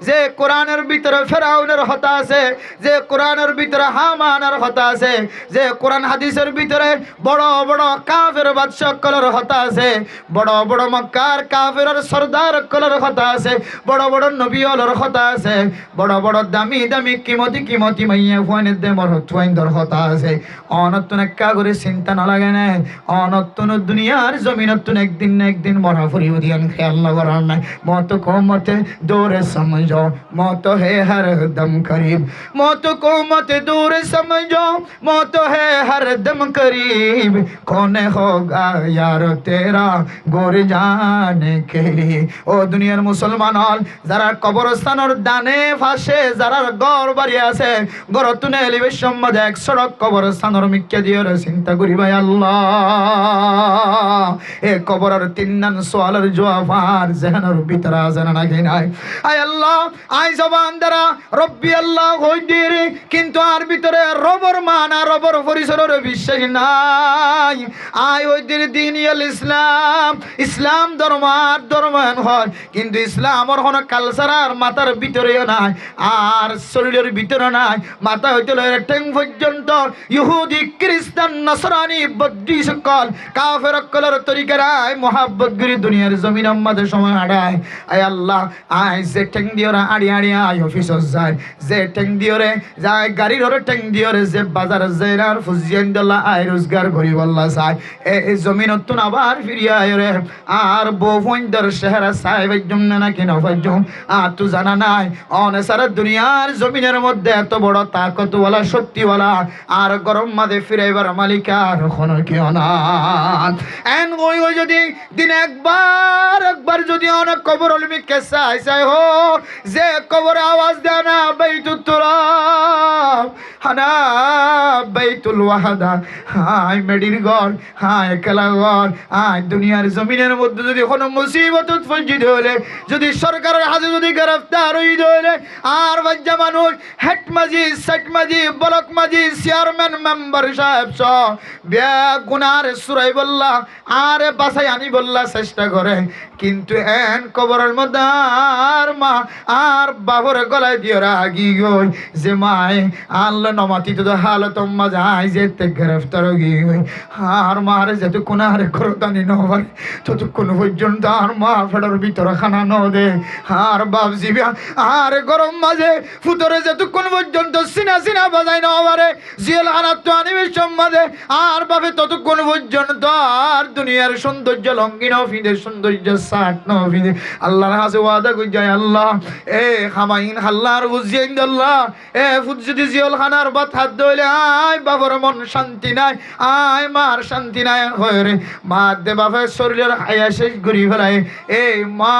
যে কোরআনের ভিতরে ফেরাউনের হতা আছে যে কোরআনের ভিতরে হামানের হতা আছে যে কোরআন হাদিসের ভিতরে বড় বড় কাফের বাদশা কলর হতা আছে বড় বড় মক্কার কাফেরের সরদার কলর হতা আছে বড় বড় নবী অলর হতা আছে বড় বড় দামি দামি কিমতি মাইয়া ফুয়ানের দে মর তুইন্দর হতা আছে অনতুন একা করে চিন্তা না লাগে না অনতুন দুনিয়ার জমিনতুন একদিন না একদিন মরা ফুরিও দিয়ান খেয়াল না করার নাই মত কো মতে দূরে সমঝো মত হে হর দম করিব মত কো মতে দূরে সমঝো मौत है हर दम करीब कौन होगा यार तेरा गोर जाने के लिए ओ दुनियार मुसलमान हल যারা কবরস্থানের দানে ফাঁসে যারা ঘর বাড়ি আছে ঘর তুনে এলিবে সম্মদে 100 কবরস্থানের মিক্কে দিয়ে চিন্তা করি ভাই আল্লাহ এ কবরের তিনজন সোয়ালের জবাব আর জেহানের ভিতরে জানা নাকি নাই আয় আল্লাহ আই জবান দ্বারা রব্বি আল্লাহ হই দিরে কিন্তু আর ভিতরে রবর মান আর রবর পরিসরের বিশ্বাস নাই আয় ওই দিন ইসলাম ধর্মান হয় কিন্তু ইসলামর কোন কালচার আর মাথার ভিতরেও নাই আর শরীরের ভিতরে নাই মাথা হইতে ঠেং পর্যন্ত ইহুদি খ্রিস্টান নসরানি বৌদ্ধি সকল কাফের সকলের তরিকারায় মোহাব্বত গিরি দুনিয়ার জমিন আমাদের সময় আড়ায় আয় আল্লাহ আয় যে ঠেং দিওরা আড়ি আড়ি আয় অফিস যায় যে ঠেং দিওরে যায় গাড়ির ঠেং দিওরে যে বাজার জেরার ফুজিয়ান দল্লা আয় রোজগার করি বল্লা চাই এই জমিনতুন আবার ফিরিয়া আয় রে আর বউফন্দর শহর সাহেবের জন্য নাকি নফজম আর তু জানা নাই অনে সারা দুনিয়ার জমিনের মধ্যে এত বড় তাকতওয়ালা শক্তিওয়ালা আর গরম মাঝে ফিরাইবার মালিকার কোনো কেউ না এন ওই যদি দিন একবার যদি অনেক কবর অলমি কেসা আইসাই হো যে কবর আওয়াজ দেয় না বাইতুত তুরাব হানা বাইতুল ওয়াহাদা হাই মেডির ঘর হাই একলা ঘর হাই দুনিয়ার জমিনের মধ্যে যদি কোনো মুসিবত ফঞ্জিত হলে যদি সরকারের হাতে যদি গ্রেফতার হই হলে আর বাচ্চা মানুষ হেড মাঝি সেট মাঝি ব্লক মাঝি চেয়ারম্যান মেম্বার সাহেব সহ বিয়া গুনার সুরাই বললা আরে বাসায় আনি বললা চেষ্টা করে কিন্তু এন কবরের মধ্যে আর মা আর বাবর গলায় দিয়ে রাগি গই যে মায় আল্লাহ নমাতি তো হালত মাঝাই যেতে গ্রেফতার গই আর মার যতক্ষণ আর করতানি নবারে ততক্ষণ পর্যন্ত আর মা ফেডার ভিতরে খানা ন দে আর বাপ জিবিয়া আর গরম মাঝে ফুতরে যতক্ষণ পর্যন্ত সিনা বাজাই নবারে জিয়াল আনাত তো আনিবে সম্মাদে আর বাপে ততক্ষণ পর্যন্ত আর দুনিয়া দুনিয়ার সৌন্দর্য লঙ্গি নফিদে সৌন্দর্য সাট নফিদে আল্লাহর হাসে ওয়াদা কই যায় আল্লাহ এ খামাইন হাল্লার বুঝিয়ে আল্লাহ এ ফুজি জিয়ল খানার বাত হাত ধইলে আয় বাবার মন শান্তি নাই আয় মার শান্তি নাই হয় রে মা দে বাপের শরীরের হায়া শেষ ঘুরি ফেলায় এই মা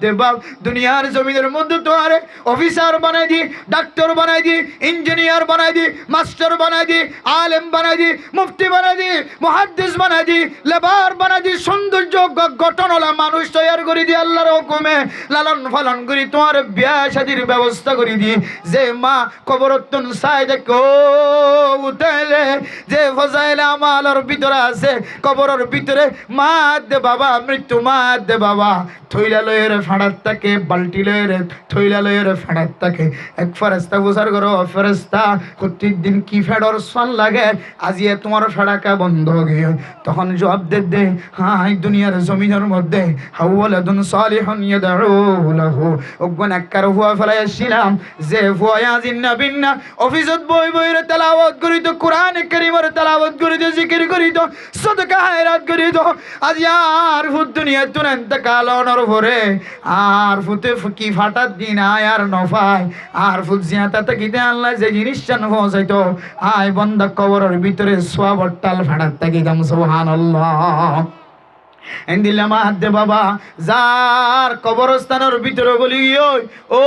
দে বাপ দুনিয়ার জমিনের মধ্যে তো আরে অফিসার বানাই দি ডাক্তার বানাই দি ইঞ্জিনিয়ার বানাই দি মাস্টার বানাই দি আলেম বানাই দি মুফতি বানাই দি মুহাদ্দিস বানাই দি লেবার বানাই দি সৌন্দর্য গঠনওয়ালা মানুষ তৈরি করে দি আল্লাহর হুকুমে লালন পালন করি তোমার বিয়া শাদীর ব্যবস্থা করে দি যে মা কবরতন চাই দেখো উঠাইলে যে ফজাইলে আমালর ভিতরে আছে কবরের ভিতরে মা দে বাবা মৃত্যু মা দে বাবা থইলা লয়ের ফাড়ার তাকে বালতি লয়ের থইলা লয়ের ফাড়ার তাকে এক ফেরেস্তা বুঝার করো ফেরেস্তা প্রত্যেক দিন কি ফেডর সন লাগে আজিয়ে তোমার ফেড়াকা বন্ধ গিয়ে তখন জবাব দে হাই দুনিয়ার জমিনের মধ্যে হাওয়ালাদুন সালিহুন ইয়াদউ লাহু ওগন একবার হুয়া ফলাইছিলাম যে হুয়া জিন্না বিন্না অফিসত বই বইরে তেলাওয়াত করি তো কোরআন কারীমের তেলাওয়াত করি তো জিকির করি তো সদকা হায়রাত করি তো আজ আর ফুদ দুনিয়া তুরেন তাকালনের ভরে আর ফুতে ফুকি ফাটার দিন আয় আর নফায় আর ফুদ জিয়াতা তাকিতে আল্লাহ যে জিনিস চান পৌঁছাইতো আয় বন্ধা কবরের ভিতরে সোয়াবর টাল ফাটার তাকিতাম সুবহানাল্লাহ এন্দিলাম আদে বাবা যার কবরস্থানের ভিতরে বলি ও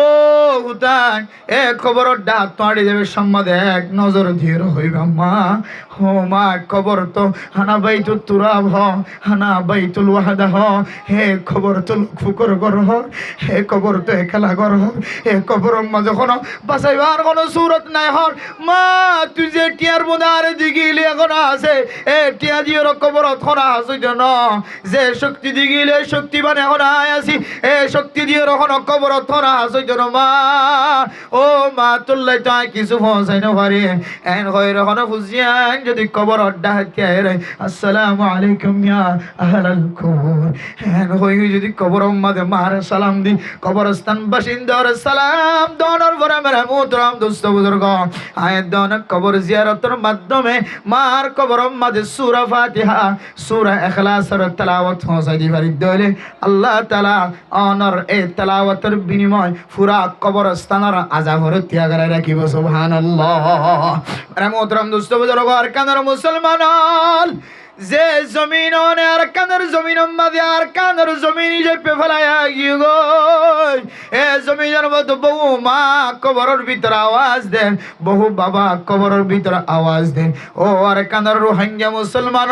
হুতাই এ কবরের ডাক তোয়াড়ি যাবে সম্মাদে এক নজর ধীর হইবা মা ও মা কবর তো হানা বাইতু তুরাব হ হানা বাইতুল ওয়াহাদা হ হে কবর তো ফুকর গর হ হে কবর তো একলা গর হ হে কবর মা যখন বাঁচাইবার কোনো সুরত নাই হর মা তুই যে টিয়ার মোদার দিগিলি এখন আছে এ টিয়া দিয়ের কবর খরা আছে জন যে শক্তি দিগিলে শক্তিবান এখন আয় আসি এ শক্তি দিয়ে রখন কবর থরা আছে জন মা ও মা তুললে তো কিছু পৌঁছাই না পারি এন হয়ে রখন ফুজিয়ান যদি কবর অড্ডা হাতে রে আসসালামু আলাইকুম ইয়া আহলাল কবর এন হয়ে যদি কবর মাঝে মার সালাম দি কবরস্থান বাসিন্দার সালাম দনর পরে মেরা মোহতরম দোস্ত বুজুর্গ আয় দন কবর জিয়ারতের মাধ্যমে মার কবর মাঝে সূরা ফাতিহা সূরা ইখলাসের তেলাওয়াত পৌঁছাই দি পারি দলে আল্লাহ তাআলা অনর এই তেলাওয়াতের বিনিময় পুরা কবরস্থানের আযাবর ত্যাগরে রাখিব সুবহানাল্লাহ মেরা মোহতরম দোস্ত বুজুর্গ আর কানের মুসলমান যে জমিন আর কানের জমিন মাঝে আর কানের জমিন চেপে ফেলাইয়া গিয়ে গো এ জমিনের মধ্যে বহু মা কবরের ভিতরে আওয়াজ দেন বহু বাবা কবরের ভিতরে আওয়াজ দেন ও আর কানের রোহিঙ্গা মুসলমান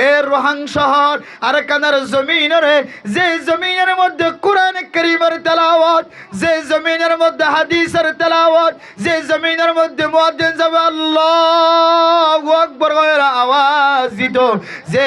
এ রোহাং শহর আর কানের জমিন রে যে জমিনের মধ্যে কোরআন কারীমের তেলাওয়াত যে জমিনের মধ্যে হাদিসের তেলাওয়াত যে জমিনের মধ্যে মুয়াজ্জিন যাবে আল্লাহু আকবার গয়রা আওয়াজ দিত যে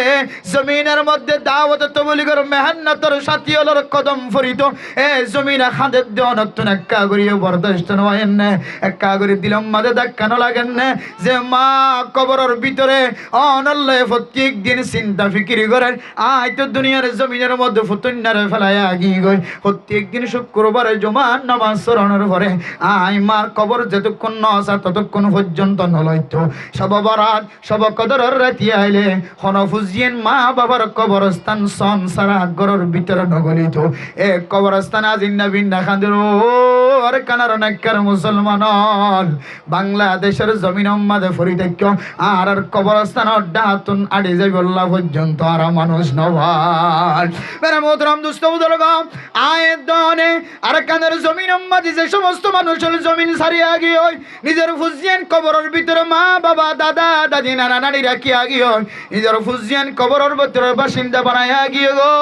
জমিনের মধ্যে দাওয়াত তবলিগের মেহনতের সাথী হলোর কদম ফরিত এ জমিনে খাদের দেওয়ানতুন একা করিও বরদাস্ত নয় না একা করে দিলাম মাঝে ধাক্কানো লাগেন না যে মা কবরের ভিতরে অনল্লাহ প্রত্যেক দিন চিন্তা ফিকিরি করেন আয় তো দুনিয়ার জমিনের মধ্যে ফুতুন্নারে ফেলাইয়া গিয়ে গই প্রত্যেক দিন শুক্রবারে জুমার নামাজ স্মরণের পরে আয় মার কবর যতক্ষণ ন আসা ততক্ষণ পর্যন্ত নলইত সব বরাত সব কদরের রাতি আইলে হনফুজিয়েন মা বাবার কবরস্থান সন সারা ঘরের ভিতরে নগলিত এ কবরস্থান আজিন্না বিন্না খান্দের আর কানার নাক্কার মুসলমান বাংলাদেশের জমিন মাঝে ফরিদাক্য আর কবরস্থান ডাহাতুন আড়ি যাই বল্লা পর্যন্ত আর মানুষ নভার মেরা মোহতরম দুস্থ বুজুর্গ আয়ের দনে আর কানের জমিন মাঝে যে সমস্ত মানুষের জমিন সারিয়া গিয়ে নিজের ফুজিয়েন কবরের ভিতরে মা বাবা দাদা দাদি নানা নানি রাখিয়া গিয়ে নিজের ফুজিয়ান কবরের ভিতরে বাসিন্দা বানাইয়া গিয়ে গো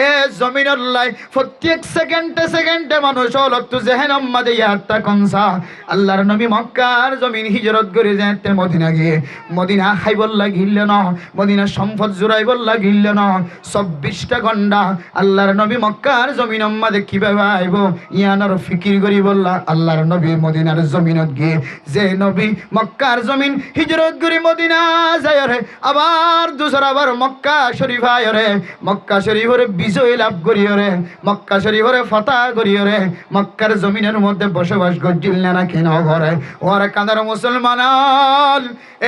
এ জমিনের লাই প্রত্যেক সেকেন্ডে মানুষ হলো তো জেহেনম মাদে ইয়াত্তা কনসা আল্লাহর নবী মক্কার জমিন হিজরত করে যেতে মদিনা গিয়ে মদিনা খাইবল লাগিল না মদিনা সম্পদ জুড়াইবল লাগিল না 24টা ঘন্টা আল্লাহর নবী মক্কার জমিন মাদে কিভাবে আইব ইয়ানোর ফিকির করি বললা আল্লাহর নবী মদিনার জমিনত গিয়ে যে নবী মক্কার জমিন হিজরত করে মদিনা যায় রে আবার দুসরা আবার মক্কা শরীফ আয় রে মক্কা শরীফের বিজয় লাভ করিও রে মক্কা শরীফের ফাতা করিও রে মক্কা মক্কার জমিনের মধ্যে বসবাস করছিল না কেন ঘরে ওর কাঁদার মুসলমান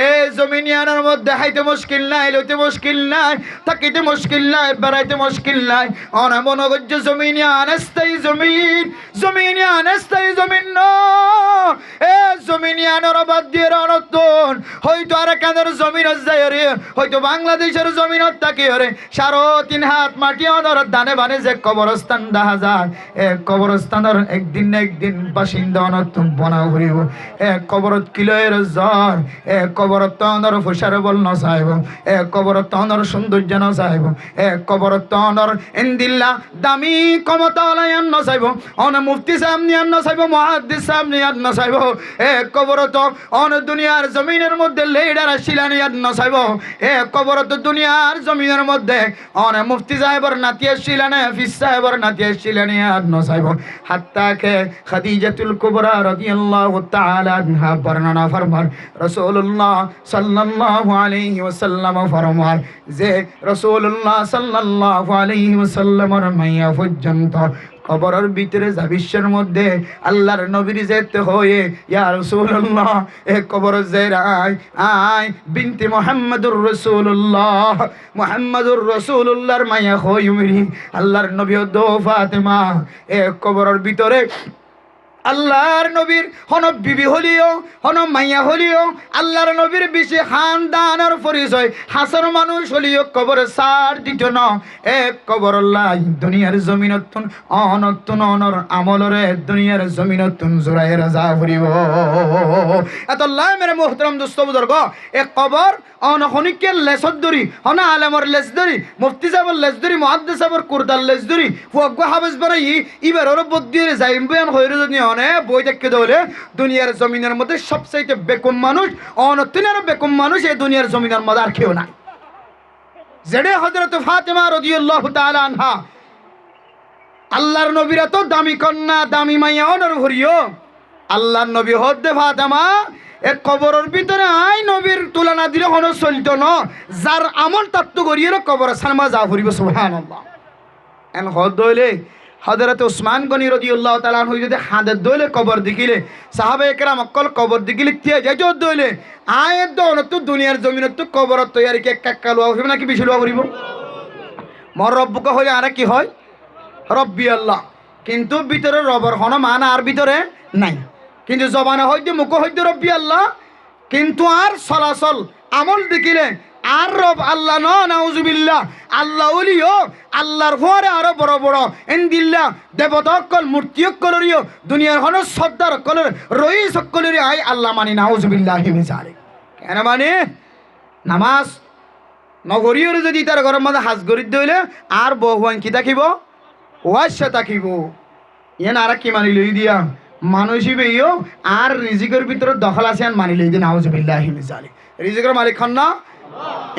এই জমিনিয়ানের মধ্যে হাইতে মুশকিল নাই, লইতে মুশকিল নাই, থাকিতে মুশকিল নাই, বেড়াইতে মুশকিল নাই। অনে মনে করছে জমিনিয়ান স্থায়ী জমিন, জমিনিয়ান স্থায়ী জমিন এ জমিনিয়ানের বাদ দিয়ে নতুন হয়তো আর কাঁদার জমিনত যায় রে, হয়তো বাংলাদেশের জমিনত থাকে রে 3.5 হাত মাটি অনর দানে বানে যে কবরস্থান দেখা যায়, এ কবরস্থানের একদিন না একদিন বাসিন্দা নতুন বনা ঘুরিব। এ কবরত কিলোয়ের জ্বর, এ কবরত অনর ফুসার বল ন চাইব, এ কবরত অনর সৌন্দর্য ন চাইব, এ কবরত অনর ইন্দিল্লা দামি ক্ষমতালয়ান ন চাইব, অন মুফতি সাহেব নিয়ান ন চাইব, মুহাদ্দিস সাহেব নিয়ান ন চাইব। এ কবরত অন দুনিয়ার জমিনের মধ্যে লেডার শিলানিয়ান ন চাইব, এ কবরত দুনিয়ার জমিনের মধ্যে অন মুফতি সাহেবর নাতিয়া শিলানে ফিস সাহেবর নাতিয়া শিলানিয়ান ন চাইব। হাত্তাকে খাদিজাতুল কুবরা রাদিয়াল্লাহু তাআলা আনহা বর্ণনা ফরমান রাসূলুল্লাহ সাল্লাল্লাহু আলাইহি ওয়াসাল্লাম ফরমান যে রাসূলুল্লাহ সাল্লাল্লাহু আলাইহি ওয়াসাল্লামের মাইয়া পর্যন্ত কবরের ভিতরে জাবিশের মধ্যে আল্লাহর নবীর যেতে হয়ে ইয়া রাসূলুল্লাহ এ কবর জেরাই আই বিনতে মুহাম্মদুর রাসূলুল্লাহ, মুহাম্মদুর রাসূলুল্লাহর মাইয়া হইমরি আল্লাহর নবী দো ফাতেমা এ কবরের ভিতরে আল্লাহর নবীর হন বিবি হলিও হন মাইয়া হলিও আল্লাহর নবীর বেশি খানদানের পরিচয় হাসর মানুষ হলিও কবর সার দিত না। এক কবর লাই দুনিয়ার জমিনতুন অনতুন অনর আমলরে দুনিয়ার জমিনতুন জোড়ায় রাজা ভরিব। এত লাই মেরে মোহতরম দোস্ত বুজুর্গ এক কবর অন হনিকের লেসত ধরি হন আলেমর লেস ধরি মুফতি সাহেবর লেস ধরি মুহাদ্দিস সাহেবর কুরদার লেস ধরি ফুয়াগ্গো হাফেজ বানাই ইবার ওর বদ্দির যাইম বয়ান হইরে যদি অনে বই দেখতে দলে দুনিয়ার জমিনের মধ্যে সবচাইতে বেকুম মানুষ অনতিনের বেকুম মানুষ এই দুনিয়ার জমিনের মধ্যে আর কেউ নাই। যেডে হযরত ফাতেমা রাদিয়াল্লাহু তাআলা আনহা আল্লাহর নবীর এত দামি কন্যা দামি মাইয়া অনর ভরিও আল্লাহর নবী হদ্দে ফাতেমা এক কবরের ভিতরে আই নবীর তুলনা দিলে কোনো চলিত ন যার আমল তাত্তু করিয়ে কবর সালমা যা ভরিব সুবহানাল্লাহ। এন হদ দইলে হযরত উসমান গনি রাদিয়াল্লাহু তাআলা আনহু যদি হাদের দইলে কবর দেখিলে সাহাবায়ে কেরাম অকল কবর দেখিলে তিয়া যাইতো দইলে আয়ের দন তো দুনিয়ার জমিনত তো কবর তৈয়ারি কে কাকালুয়া হইবে নাকি বিশুলুয়া করিব মর রব্বুকা হইলে আর কি হয় রব্বি আল্লাহ, কিন্তু ভিতরে রবর হন মান আর ভিতরে নাই, কিন্তু জবানে হইতে মুখ হইতে রব্বি আল্লাহ, কিন্তু আর চলাচল আমল দেখিলে আর রব আল্লাহ ন নাউজুবিল্লাহ আল্লাহ ওলিও আল্লাহর পরে আরো বড় বড় এন্দিল্লা দেবতা অকল মূর্তি অকলরিও দুনিয়ার হন সর্দার অকলের রইস অকলরি আই আল্লাহ মানি নাউজুবিল্লাহি মিন যালিক। কেন মানে নামাজ নগরীয়র যদি তার ঘরের মধ্যে হাজ গরিদ দইলে আর বহুয়ান কি থাকিব ওয়াশা থাকিব ইয়েন আর কি মানি লই দিয়া মানুষই বেইও আর রিজিকের ভিতরে দখল আছে মানি লই দি নাউজুবিল্লাহি মিন যালিক। রিজিকের মালিক খান না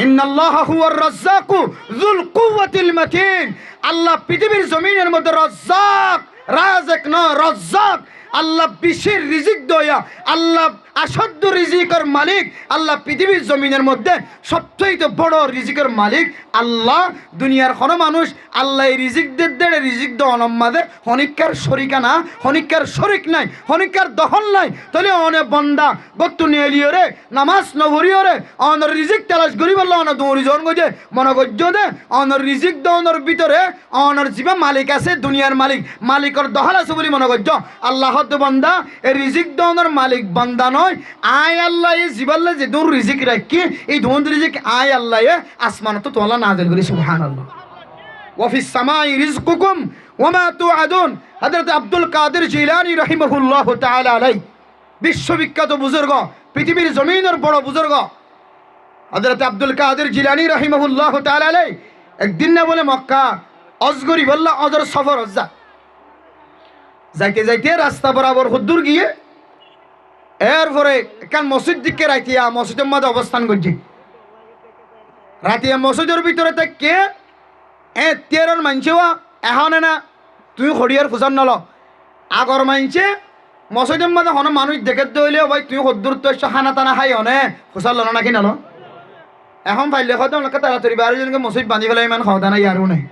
ইন্নাল্লাহা হুয়ার রাজ্জাকু যুল কুওয়াতিল মাতিন, আল্লাহ পৃথিবীর জমিনের মধ্যে রাজ্জাক রাজাক না রাজ্জাক আল্লাহ বিশের রিজিক দয়া আল্লাহ আসাধ্য রিজিকের মালিক আল্লাহ পৃথিবীর জমিনের মধ্যে সবচেয়ে বড় রিজিকের মালিক আল্লাহ। দুনিয়ার কোনো মানুষ আল্লাহ এই রিজিকদের দেড়ে রিজিক দহন মাঝে হনিকার শরিকা না হনিকার শরিক নাই হনিকার দহন নাই তাহলে অনেক বন্দা গত্তু নিয়ে লিও রে নামাজ নভরিও রে অনর রিজিক তালাশ করি বললো অন দৌড়ি জন গজে মনে গজ্য দে অনর রিজিক দহনের ভিতরে অনর জীবা মালিক আছে দুনিয়ার মালিক মালিকর দহল আছে বলে মনে গজ্য আল্লাহ বন্দা এই রিজিক দহনের মালিক বন্দা নয় আয় আল্লাহ জীবাল্লা যে দৌড় রিজিক রাখি এই ধন রিজিক আয় আল্লাহ আসমান তো তোলা নাযিল করি সুবহানাল্লাহ। ওয়াফিস সামাই রিজকুকুম ওয়ামা তুআদুন হযরত আব্দুল কাদের জিলানী রাহিমাহুল্লাহু তাআলা আলাইহি বিশ্ববিখ্যাত বুজুর্গ পৃথিবীর জমিনের বড় বুজুর্গ হযরত আব্দুল কাদের জিলানী রাহিমাহুল্লাহু তাআলা আলাইহি একদিন না বলে মক্কা অজগরি বল্লা অজর সফর হজ্জা যাইতে যাইতে রাস্তা বরাবর হুদ্দুর গিয়ে এরপরে কান মসজিদ দিকে রাইতিয়া মসজিদের মধ্যে অবস্থান করছি রাতিয়া মসজিদের ভিতরে থেকে তেরোর মানছেও এখন না তুই হরিয়ার ফুসান নল আগর মানছে মসজিদের মধ্যে হন মানুষ দেখে দইলেও ভাই তুই হদ্দুর তো হানা টানা খাই হনে ফুসাল লো নাকি নল এখন ফাইলে হয়তো আমাকে তাড়াতাড়ি বারোজনকে মসজিদ বাঁধি ফেলে ইমান খাওয়া দানা ইয়ারও নেই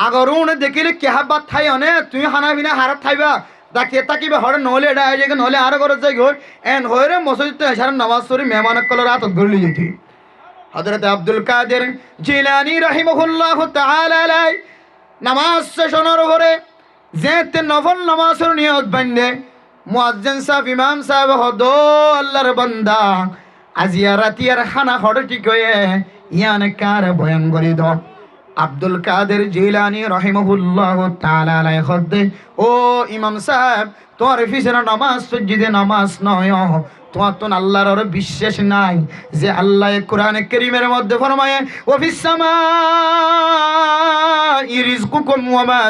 আগরও উনি দেখিলে কেহা বাদ খাই হনে তুই হানা বিনা হারাত খাইবা তাকিয়ে তাকিবে হরে নহলে এটা আয় যে নহলে আরো করে যাই গই এন হয়ে মসজিদ সারা নামাজ পড়ি মেহমান কলার রাত ধরলি যেতি হযরত আব্দুল কাদের জিলানী রাহিমাহুল্লাহু তাআলা আলাই নামাজ শেষের পরে যেতে নফল নামাজের নিয়ত বান্ধে মুয়াজ্জিন সাহেব ইমাম সাহেব হদো আল্লাহর বান্দা আজিয়া রাতিয়ার খানা হড় ঠিক হয়ে ইয়ানে কার বয়ান করি দ আব্দুল কাদের জিলানী রাহিমাহুল্লাহু তাআলা আলাই হদে ও ইমাম সাহেব তোর ফিসের নামাজ সজ্জিদে নামাজ নয় তোমার তো আল্লাহর আর বিশ্বাস নাই যে আল্লাহ কোরআনে কারীমের মধ্যে ফরমায়ে ওয়াফিস সামাই রিজকুকুম ওয়া মা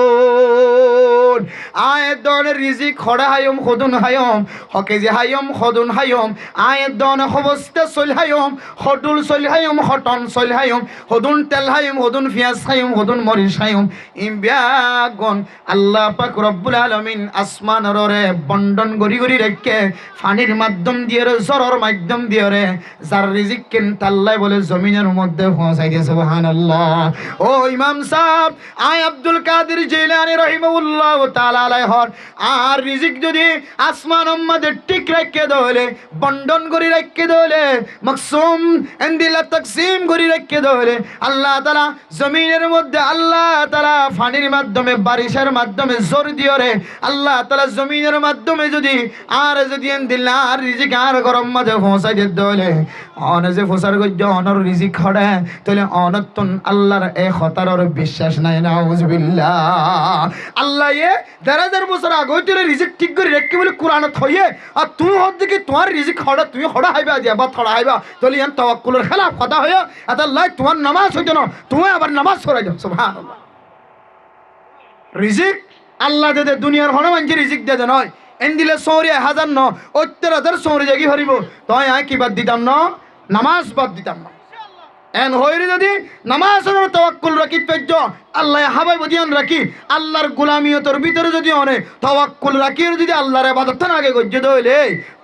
তুআদুন আয়াত দন রিজিক খড়া হায়ম খদুন হায়ম হকে যে হায়ম খদুন হায়ম আয়াত দন হবস্তে সল হায়ম খডুল সল হায়ম খটন সল হায়ম হদুন তেল হায়ম হদুন পিয়াজ হায়ম হদুন মরিচ হায়ম ইমবিয়াগন আল্লাহ পাক রব্বুল আলামিন আসমানের রে বন্টন গরি গরি রেখে পানির মাধ্যম দিয়ে রে জরর মাধ্যম দিয়ে রে যার রিজিক কেন আল্লাহ বলে জমিনের মধ্যে পৌঁছাই দিয়ে সুবহানাল্লাহ ও ইমাম সাহেব আয় আব্দুল কাদের জিলানী রাহিমাহুল্লাহু তাআলা আলাইহি আর রিজিক যদি আসমানের মধ্যে ঠিক রেখে দলে বন্টন গরি রেখে দলে মাকসুম এন্দিলা তাকসিম গরি রেখে দলে আল্লাহ তাআলা জমিনের মধ্যে আল্লাহ তাআলা পানির মাধ্যমে বারিশের মাধ্যমে জোর দিয়ে রে আল্লাহ তাআলা জমিনের মাধ্যমে যদি আর যদি দিলা আর রিজিক আর গরম মাঝে পৌঁছাই দিতে দলে অন যে ফসার গজ্জ অনর রিজিক খড়ে তাহলে অনতন আল্লাহর এই খতারর বিশ্বাস নাই নাউজুবিল্লাহ আল্লাহ এ 1000 বছর আগে তোর রিজিক ঠিক করে রেখে বলে কোরআনত হইয়ে আর তুই হদ দেখি তোমার রিজিক খড়া তুই খড়া হাইবা দিয়া বা থড়া হাইবা তাহলে ইয়ান তাওয়াক্কুলের খেলাফ কথা হইয়া এত আল্লাহ তোমার নামাজ হইতো না তুমি আবার নামাজ পড়াই যাও সুবহানাল্লাহ রিজিক আল্লাহ দে দুনিয়ার হনুমানজি রিজিক দে নয় এন্দিলে সৌরি 1000 ন 70000 সৌরি জাগি হরিব তাই আয় কি বাদ দিতাম না নামাজ বাদ দিতাম না এন হইরে যদি নামাজের তাওয়াক্কুল রাখি পেজ আল্লাহ হাবাই বদিয়ান রাখি আল্লাহর গোলামিয়তের ভিতরে যদি অনে তাওয়াক্কুল রাখি যদি আল্লাহর ইবাদত না আগে গজ্জে দইলে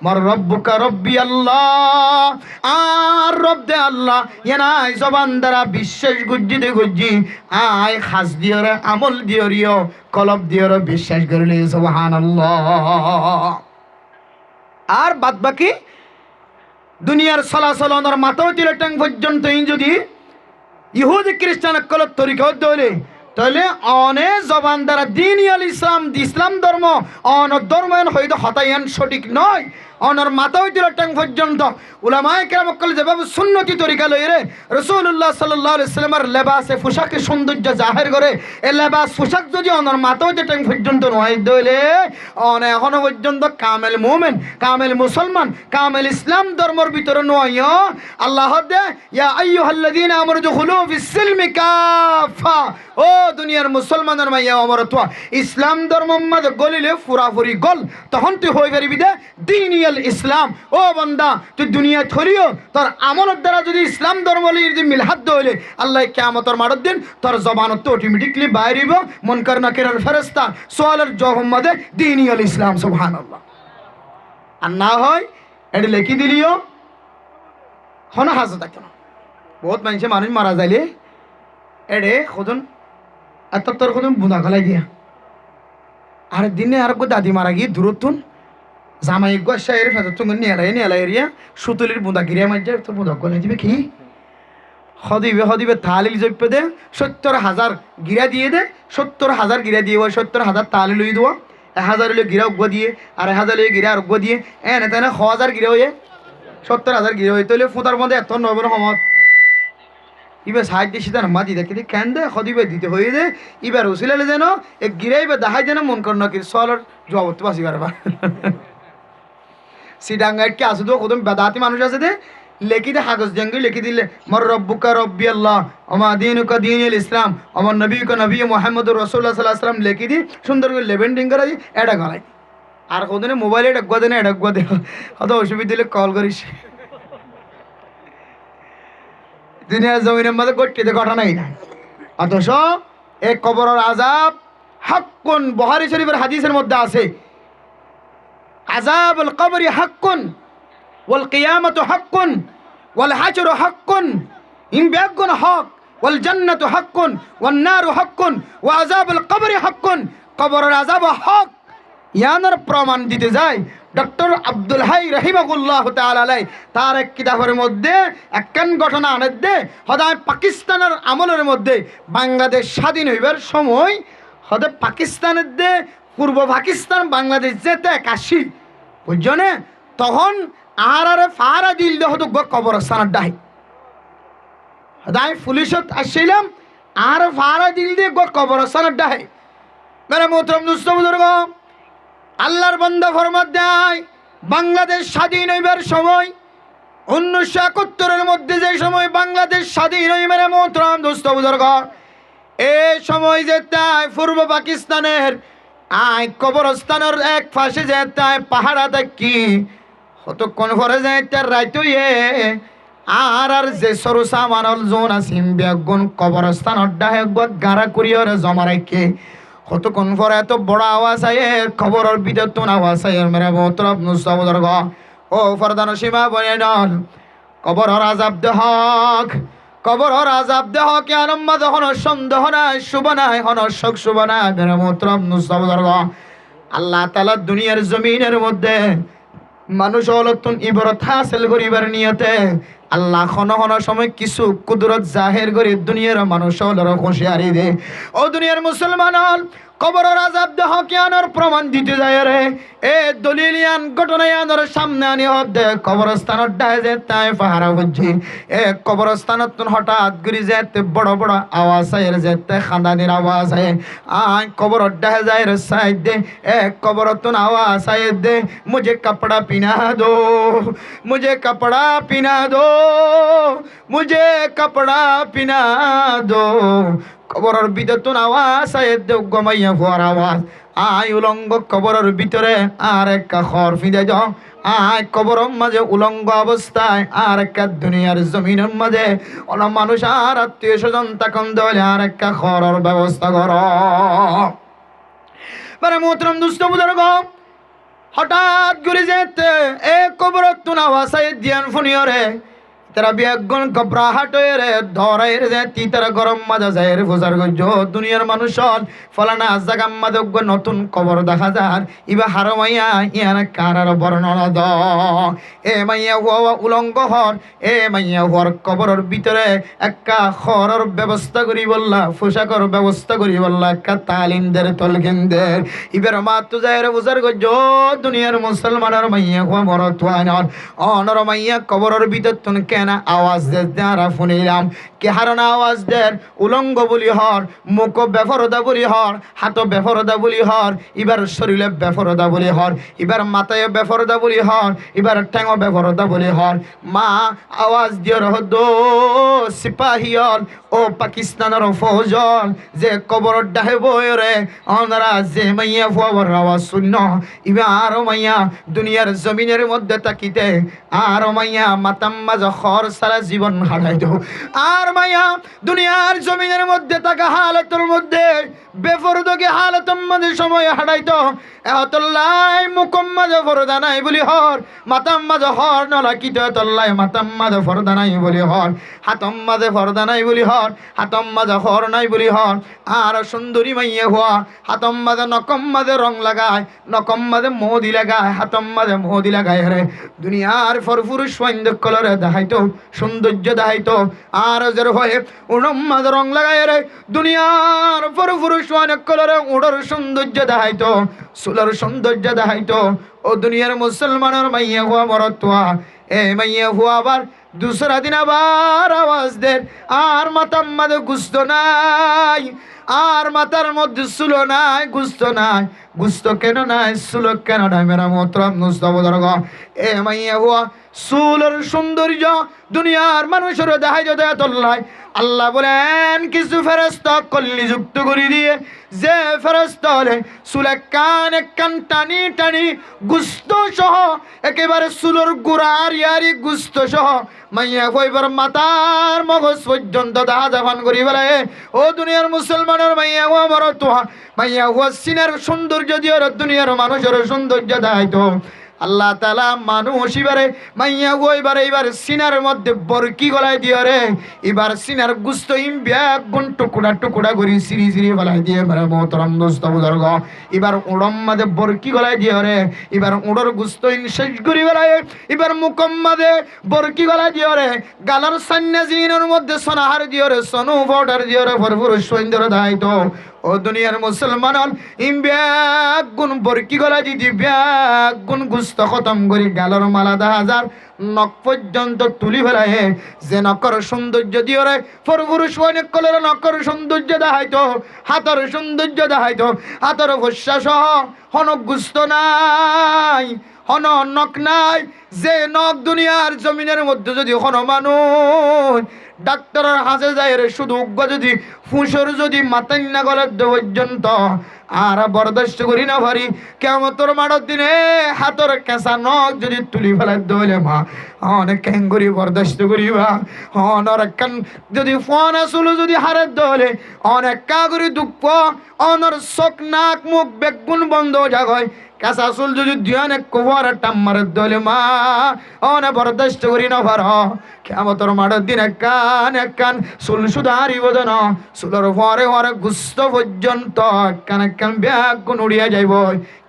মার রব্বুকা রব্বি আল্লাহ আর রব দে আল্লাহ ইয়ানাই জবান দ্বারা বিশ্বাস গজ্জি দে গজ্জি আয় খাস দিয়রে আমল দিয়রিও কলব দিয়রে বিশ্বাস করিলে সুবহানাল্লাহ আর বাদ বাকি দুনিয়ার চলাচলনের মাথাও তিলটাং পর্যন্ত যদি ইহুদি খ্রিস্টান কলত তরিকা দলে তাহলে অনে জবান দ্বারা দিনিয়াল ইসলাম ধর্ম অন ধর্ম হয়তো হতায়ান সঠিক নয় অনর মাথাও তিলটাং পর্যন্ত উলামায়ে কেরাম কল যেভাবে সুন্নতি তরিকা লইরে রাসূলুল্লাহ সাল্লাল্লাহু আলাইহি সাল্লামের লেবাসে পোশাকে সৌন্দর্য জাহির করে এই লেবাস পোশাক যদি অনর মাথাও তিলটাং পর্যন্ত নয় দলে অন এখনো পর্যন্ত কামেল মুমিন কামেল মুসলমান কামেল ইসলাম ধর্মের ভিতরে নয় আল্লাহ দে ইয়া আইয়ুহাল্লাযীনা আমানু দুখুলু ফিস-সিলমি কাফা ও দুনিয়ার মুসলমানের মাইয়া অমরত্ব ইসলাম ধর্মের মধ্যে গলিলে পুরাপুরি গল তখন তুই হয়ে পারবি দে দিনিয়াল ইসলাম ও বান্দা তুই দুনিয়া থরিও তোর আমলের দ্বারা যদি ইসলাম ধর্ম যদি মিলহাত দইলে আল্লাহ কিয়ামতের মাঠের দিন তোর জবানত তো অটোমেটিকলি বাইরিব মুনকার নাকিরের ফেরেশতা সওয়ালের জবাব মধ্যে দিনিয়াল ইসলাম সুবহানাল্লাহ আর না হয় এটা লিখি দিলিও হনা হাজত থাকে না বহুত মানুষ মারা যাইলে এড়ে খোদন আর তোর খোদন বুঁদা গলাই দিয়া আর দিনে আর দাদি মারা গিয়ে দূরত্বন জামাই গোসা এর ফেজর তুমি নেলাই এরিয়া সুতুলির বুঁদা গিরিয়া মাঝে তোর বুঁদা গলাই দিবে কি হদিবে তালিল জপে দে 70,000 গিরা দিয়ে দে 70,000 গিরা দিয়ে 70,000 তালি লই দেওয়া 1000 হলে গিরা উগ্গ দিয়ে আর 1000 হলে গিরা আর উগ্গ দিয়ে এনে তেনে 1000 গিরা হয়ে 70,000 গিরা হয়ে তাহলে ফুটার মধ্যে এত নবের সময় ইবে সাহায্য সেটা মা দিদা কিন্তু কেন দে হদিবে দিতে হয়ে দে এবার উসিলালে যেন এক গিরাইবে দেখাই যেন মন কর নাকি সলর জবাব তো বাসি পারবা সিডাঙ্গাইটকে আসে তো কদম বেদাতি মানুষ আছে দে লেখি দে কাগজ জঙ্গি লিখি দিলে মর রব্বুকা রব্বি আল্লাহ আমা দিনুকা দিনুল ইসলাম আমার নবীকা নবী মুহাম্মদুর রাসূলুল্লাহ সাল্লাল্লাহু আলাইহি ওয়াসাল্লাম লিখি দি সুন্দর করে লেবেন্ডিং করে দি এটা গলাই আর কোদিনে মোবাইলে এটা গদে না এটা গদে হয়তো অসুবিধা দিলে কল করিস দুনিয়ার জমিনের মধ্যে গট্টিতে ঘটনাই না অথচ এক কবরের আযাব হাক্কুন বুখারী শরীফের হাদিসের মধ্যে আছে আযাবুল কবরি হাক্কুন ওয়াল কিয়ামাতু হাক্কুন ওয়াল হাশরু হাক্কুন ইনবিয়াগুন হক ওয়াল জান্নাতু হাক্কুন ওয়ান নারু হাক্কুন ওয়া আযাবুল কবরি হাক্কুন কবরের আযাব হক ইয়ানোর প্রমাণ দিতে যায় ডক্টর আব্দুল হাই রহিমাহুল্লাহ তাআলা আলাই তার এক কিতাবের মধ্যে একখান ঘটনা আনে দে হদায় পাকিস্তানের আমলের মধ্যে বাংলাদেশ স্বাধীন হইবার সময় হদে পাকিস্তানের দে পূর্ব পাকিস্তান বাংলাদেশ যেতে কাশি বুঝছনে তখন আহারে ফারা দিল দে হতো কবরস্থানের ডাই হদায় পুলিশত আসছিলাম আর ফারা দিল দিয়ে কবরস্থানের ডাই মেরে মোহতরম দোস্ত বুজুর্গ আল্লাহর বান্দা ফরমাত দেয় বাংলাদেশ স্বাধীন হইবার সময় 1971-এর মধ্যে যে সময় বাংলাদেশ স্বাধীন হই মেরে মোহতরম দোস্ত বুজুর্গ এই সময় যে তাই পূর্ব পাকিস্তানের কবরস্থানের এক পাশে যে তাই পাহাড়া দেখি কতক্ষণ পরে যায় তার রাইতুয়ে আর যে সরু সামানল জোন আসিম বেগুন কবরস্থানের ডাহে গাড়া করিয়রে জমা রাখে কতক্ষণ পরে এত বড় আওয়াজ আয়ে খবরের ভিতর তো আওয়াজ আয়ে মেরে মোহতরম মুস্তাবদর গো ও ফরদান সীমা বনে নন কবরের আযাব দেহক কবরের আযাব দেহক আনম্মদ হন সন্দেহ নাই শুভ নাই হন শোক শুভ নাই মেরে মোহতরম মুস্তাবদর গো আল্লাহ তাআলা দুনিয়ার জমিনের মধ্যে মানুষ অলতুন ইবরত হাসিল করিবার নিয়তে আল্লাহ খন সময় কিছু কুদরত জাহের করে দুনিয়ার মানুষ হলর খুশিয়ারি দে ও দুনিয়ার মুসলমান কবরের আযাব দেহ কিয়ানোর প্রমাণ দিতে যায় রে এ দলিলিয়ান ঘটনায়ানোর সামনে আনি হদে কবরস্থানত ডায় যে তাই পাহারা বুঝছি এ কবরস্থানত হঠাৎ গরি যেতে বড় বড় আওয়াজ আয়ের যেতে খান্দানির আওয়াজ আয়ে আয় কবর ডায় যায় রে সাইড দে এ কবরতুন আওয়াজ আয়ে দে মুঝে কপড়া পিনা দো মুঝে কপড়া পিনা দো মুঝে কপড়া পিনা দো কবরের ভিতর তো আওয়াজ আয়ে দেও গমাইয়া ফুয়ার আওয়াজ আয় উলঙ্গ কবরের ভিতরে আর একটা খড় ফিদে যাও আয় কবরের মাঝে উলঙ্গ অবস্থায় আর একটা দুনিয়ার জমিনের মাঝে ওলা মানুষ আর আত্মীয় স্বজন তখন দলে আর একটা খড়ের ব্যবস্থা কর মানে মোহতরম দুষ্ট বুজুর্গ হঠাৎ ঘুরে যেতে এ কবরের তুন আওয়াজ আয়ে দিয়ান ফুনিয়রে তারা বেগুন ঘবরাহট হয়ে রে ধরাই রে তিতার গরম মাজা যায় রে ফুজার গজ দুনিয়ার মানুষ ফলানা জাগাম মাদক নতুন কবর দেখা যার ইবা হারমাইয়া ইয়ার কারার বর্ণনা দ এ মাইয়া হুয়া উলঙ্গ হর এ মাইয়া হর কবরের ভিতরে একটা খরর ব্যবস্থা করি বললা পোশাকর ব্যবস্থা করি বললা একটা তালিমদের তলকেন্দের ইবার মাত্র যায় রে ফুজার গজ দুনিয়ার মুসলমানের মাইয়া হুয়া মরতুয়ান অনর মাইয়া কবরের ভিতর তুন কেন আওয়াজ দে যারা শুনিলাম কে হারনা আওয়াজ দের উলঙ্গ বলি হর মুখ বেফরদা বলি হর হাত বেফরদা বলি হর এবার শরীরে বেফরদা বলি হর এবার মাথায় বেফরদা বলি হর এবার ঠ্যাং বেফরদা বলি হর মা আওয়াজ দিয়ে রহদ সিপাহিয়ল ও পাকিস্তানের ফৌজল যে কবর ডাহে বয়রে ওনারা যে মাইয়া ফুয়াবর আওয়াজ শূন্য এবার মাইয়া দুনিয়ার জমিনের মধ্যে তাকিতে আর মাইয়া মাতাম্মা খর সারা জীবন হারাই দেও আর মাইয়া দুনিয়ার জমিনের মধ্যে থাকা হালতের মধ্যে বেফরদকে হালতের মধ্যে সময় হারাইতো এতল্লাই মুকম্মাদ ফরদা নাই বলি হর মাতাম্মাদ হর নলাকিত এতল্লাই মাতাম্মাদ ফরদা নাই বলি হর হাতম্মাদে ফরদা নাই বলি হর হাতম্মাদে হর নাই বলি হর আর সুন্দরী মাইয়া হওয়া হাতম্মাদে নকম্মাদে রং লাগায় নকম্মাদে মোদি লাগায় হাতম্মাদে মোদি লাগায় রে দুনিয়ার ফরফুরুষ সৈন্যক কলরে দেখাইতো সৌন্দর্য দেখাইতো আর যের হয়ে উড়ম্মাদ রং লাগায় রে দুনিয়ার ফরফুরুষ অনেক কলরে উড়র সৌন্দর্য দেখাইতো সুলর সৌন্দর্য দেখাইতো ও দুনিয়ার মুসলমানের মাইয়া হুয়া মরতুয়া এ মাইয়া হুয়া আবার দুসরা দিন আবার আওয়াজ দেন আর মাতাম্মাদে গুস্ত নাই আর মাথার মধ্যে সুলো নাই গুস্ত নাই গুস্ত কেন নাই সুলো কেন নাই মেরা মোহতরম মুস্তাফাদর গ এ মাইয়া হুয়া সুলর সৌন্দর্য দুনিয়ার মানুষের দেখাই যদি এতল্লাই আল্লাহ বলেন কিছু ফেরেশতা কল্লি যুক্ত করে দিয়ে যে ফেরেশতা হলে চুলে কান টানি টানি গুস্ত সহ একেবারে চুলোর গুড়ার ইয়ারি গুস্ত সহ মাইয়া কইবার মাতার মগজ পর্যন্ত দাহা জাফান করি বলে ও দুনিয়ার মুসলমানের মাইয়া হুয়া মরতুয়া মাইয়া হুয়া সিনের সৌন্দর্য দিয়ে দুনিয়ার মানুষের সৌন্দর্য দেখাইতো আল্লাহ তাআলা মানুষ এবারে মাইয়া গো এবার সিনার মধ্যে বরকি গলায় দিয়ে রে এবার সিনার গুস্ত ব্যাগ গুণ টুকুরা টুকুরা করি সিঁড়ি সিঁড়ি গলায় দিয়ে এবারে মোহতরম দোস্ত বুজুর্গ এবার উড়ম মাঝে বরকি গলায় দিয়ে রে এবার উড়োর গুস্ত শেষ করি গলায় এবার মুকম মাঝে বরকি গলায় দিয়ে রে গালার সান্না জিনের মধ্যে সোনাহার দিয়ে রে সোনু পাউডার দিয়ে রে ভরপুর সৌন্দর্য দায়িত্ব ও দুনিয়ার মুসলমান ব্যাগ গুণ বরকি গলা যদি ব্যাগ গুণ গুস্ত খতম করি গালর মালা 10,000 নখ পর্যন্ত তুলি ফেলায় যে নকর সৌন্দর্য দিয়ে রে পুরুষ অনেক কলের নকর সৌন্দর্য দেখাইতো হাতর সৌন্দর্য দেখাইতো হাতর ভস্যা সহ হনক গুস্ত নাই হন নখ নাই যে নখ দুনিয়ার জমিনের মধ্যে যদি হন মানুষ ডাক্তারের হাসে যায় রে শুধু উগ্র যদি ফুসর যদি মাতাই না গলার পর্যন্ত আর বরদাস্ত করি না ভারি কেমন তোর মাড়ার দিনে হাতর কেঁচা নখ যদি তুলি ফেলার দলে মা অনেক ক্যাঙ্গুরি বরদাস্ত করিবা অনেক কান যদি ফোন আসলো যদি হারের দলে অনেক কাগুরি দুঃখ অনর চোখ নাক মুখ বেগুন বন্ধ জাগয় কাঁচা চুল যদি দিয়ান এক কোভার টাম্মারের দলে মা অনে বরদাস্ত করি না ভার কেমন তোর মাড়ার দিন এক কান চুল শুধু হারিব যেন চুলের পরে পরে গুস্ত পর্যন্ত এক ব্যাগ গুণ উড়িয়া যাইব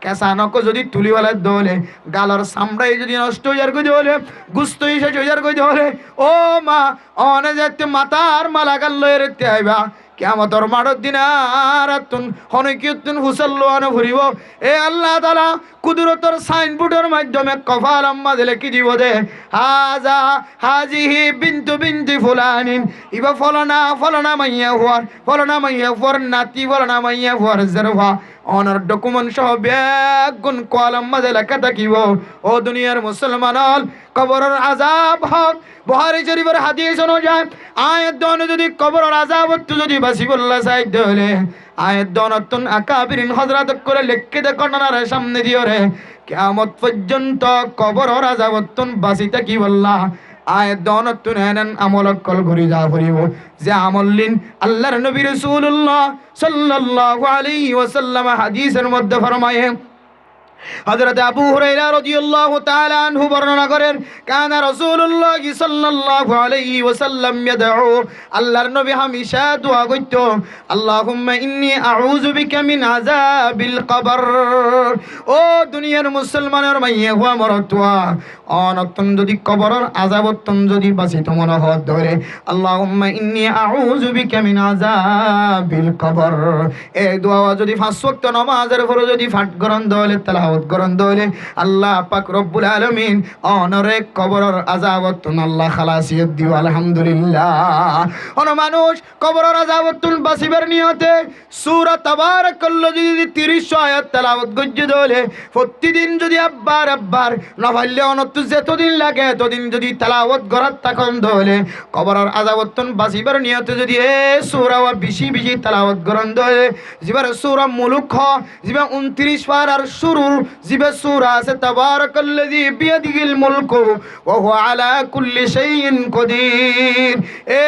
কেঁচা নক যদি তুলিওয়ালার দলে গালর সামরাই যদি নষ্ট হয়ে যার কইতে হলে গুস্ত শেষ হয়ে যার কইতে হলে ও মা অনে যাতে মাতার মালা গাল লয়ে রেতে আইবা কিয়ামতের মাঠের দিন আর তুন হনকিয়তুন হুসাল্লো আনে ভরিব এ আল্লাহ তাআলা কুদরতের সাইনবোর্ডের মাধ্যমে কফাল আম্মা দিলে কি দিব দে হাজিহি বিনতু বিনতি ফুলানিন ইবা ফলানা মাইয়া হওয়ার নাতি ফলানা মাইয়া হওয়ার জারফা অনার ডকুমেন্ট সহ ব্যাগ গুণ কলম মাঝে লেখা থাকিব ও দুনিয়ার মুসলমান কবরের আযাব হক বুখারী শরীফের হাদিস অনুযায়ী আয়াত দন যদি কবরের আযাব যদি বাসিবুল্লাহ সাইদ হলে আয়াত দনতুন আকাবিরিন হযরত করে লিখে দে কর্ণার সামনে দিও রে কিয়ামত পর্যন্ত কবরের আযাবতুন বাসিতা কি বললা আয়াত দনতুন এনন আমল কল ঘুরি যা করিব যে আমলিন আল্লাহর নবী রাসূলুল্লাহ সাল্লাল্লাহু আলাইহি ওয়াসাল্লাম হাদিসের মধ্যে ফরমায়ে হযরত আবু হুরায়রা রাদিয়াল্লাহু তাআলা আনহু বর্ণনা করেন কানা রাসূলুল্লাহ সাল্লাল্লাহু আলাইহি ওয়াসাল্লাম ইয়াদউ আল্লাহর নবী হামেশা দোয়া করত আল্লাহুম্মা ইন্নী আউযু বিকা মিন আযাবিল কবর ও দুনিয়ার মুসলমানের মাইয়া হুয়া মরতুয়া অনতন যদি কবরের আযাবতন যদি বাঁচিত মনে হয় ধরে আল্লাহুম্মা ইন্নী আউযু বিকা মিন আযাবিল কবর এই দোয়া যদি 5 ওয়াক্ত নামাজের পরে যদি পাঠ করেন দলে তেলাওয়াত করেন দলে আল্লাহ পাক রব্বুল আলামিন অনরে কবরের আযাবতন আল্লাহ খালাসিয়ত দিও আলহামদুলিল্লাহ অন মানুষ কবরের আযাবতন বাঁচিবার নিয়তে সূরা তাবারাকাল্লাহ যদি 30 আয়াত তেলাওয়াত গজ্জে দলে প্রতিদিন যদি আব্বার নফাইলে অনত যতদিন লাগে ততদিন যদি তেলাওয়াত করার তখন দলে কবরের আযাবতন বাঁচিবার নিয়তে যদি এ সূরা বেশি বেশি তেলাওয়াত করেন দলে জিবার সূরা মুলুক জিবা 29 বার আর শুরুর জিবা সূরা আছে তাবারাকাল্লাযী বিয়াদিহিল মুলকু ওয়া হুয়া আলা কুল্লি শাইইন কদির এ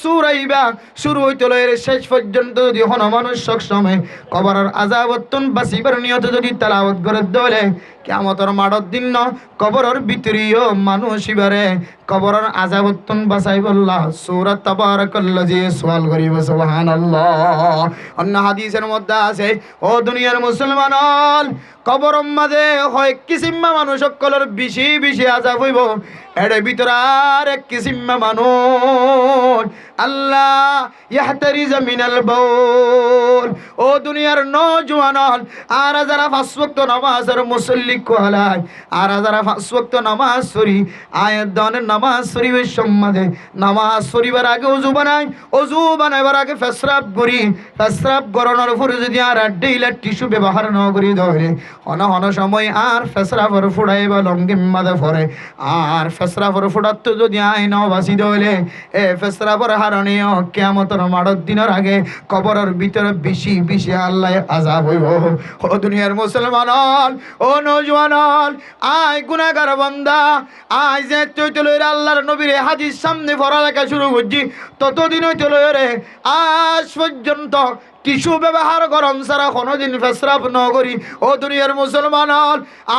সূরা ইবা শুরু হইতো এর শেষ পর্যন্ত যদি হন মানুষ সব সময় কবরের আযাবতন বাঁচিবার নিয়তে যদি তেলাওয়াত করে দলে কিয়ামতের মাঠের দিন কবরের ভিতরেও মানুষ ইবারে কবরের আযাবতন বাঁচাইব আল্লাহ সূরা তাবারাকাল্লাযী সওয়াল করিব সুবহানাল্লাহ অন্য হাদিসের মধ্যে আছে ও দুনিয়ার মুসলমান কবরের মাঝে হয় কিসিমা মানুষ সকলের বেশি বেশি আযাব হইব এর ভিতর আর এক কিসিমা মানুষ আল্লাহ ইয়াহতারিজ মিনাল বাউল ও দুনিয়ার নওজওয়ান আর যারা 5 ওয়াক্ত নামাজের মুসল্লি কোলায় আর যারা 5 ওয়াক্ত নামাজ পড়ি আয়াত দানের নামাজ শরীফের সম্মানে নামাজ পড়িবার আগে ওযু বানাইবার আগে ফেসরাব করি ফেসরাব করানোর পরে যদি আর ডেইলা টিস্যু ব্যবহার না করি ধরে হন সময় আর ফেসরাবর ফুড়াইবা লঙ্গিম মাদে পড়ে আর ফেসরাবর ফুড়াতে যদি আইন বাসি দলে এ ফেসরাবর হারণীয় কিয়ামতের মাঠের দিনের আগে কবরের ভিতরে বেশি বেশি আল্লাহ আযাব হইব ও দুনিয়ার মুসলমান ও নওজওয়ান আয় গুনাহগার বান্দা আয় যে তুই আল্লাহর নবীর হাদিস সামনে পড়া লেখা শুরু করছি ততদিন হইতো রে আজ পর্যন্ত টিস্যু ব্যবহার গরম সারা কোনোদিন ফেসরাপ ন করি ও দুনিয়ার মুসলমান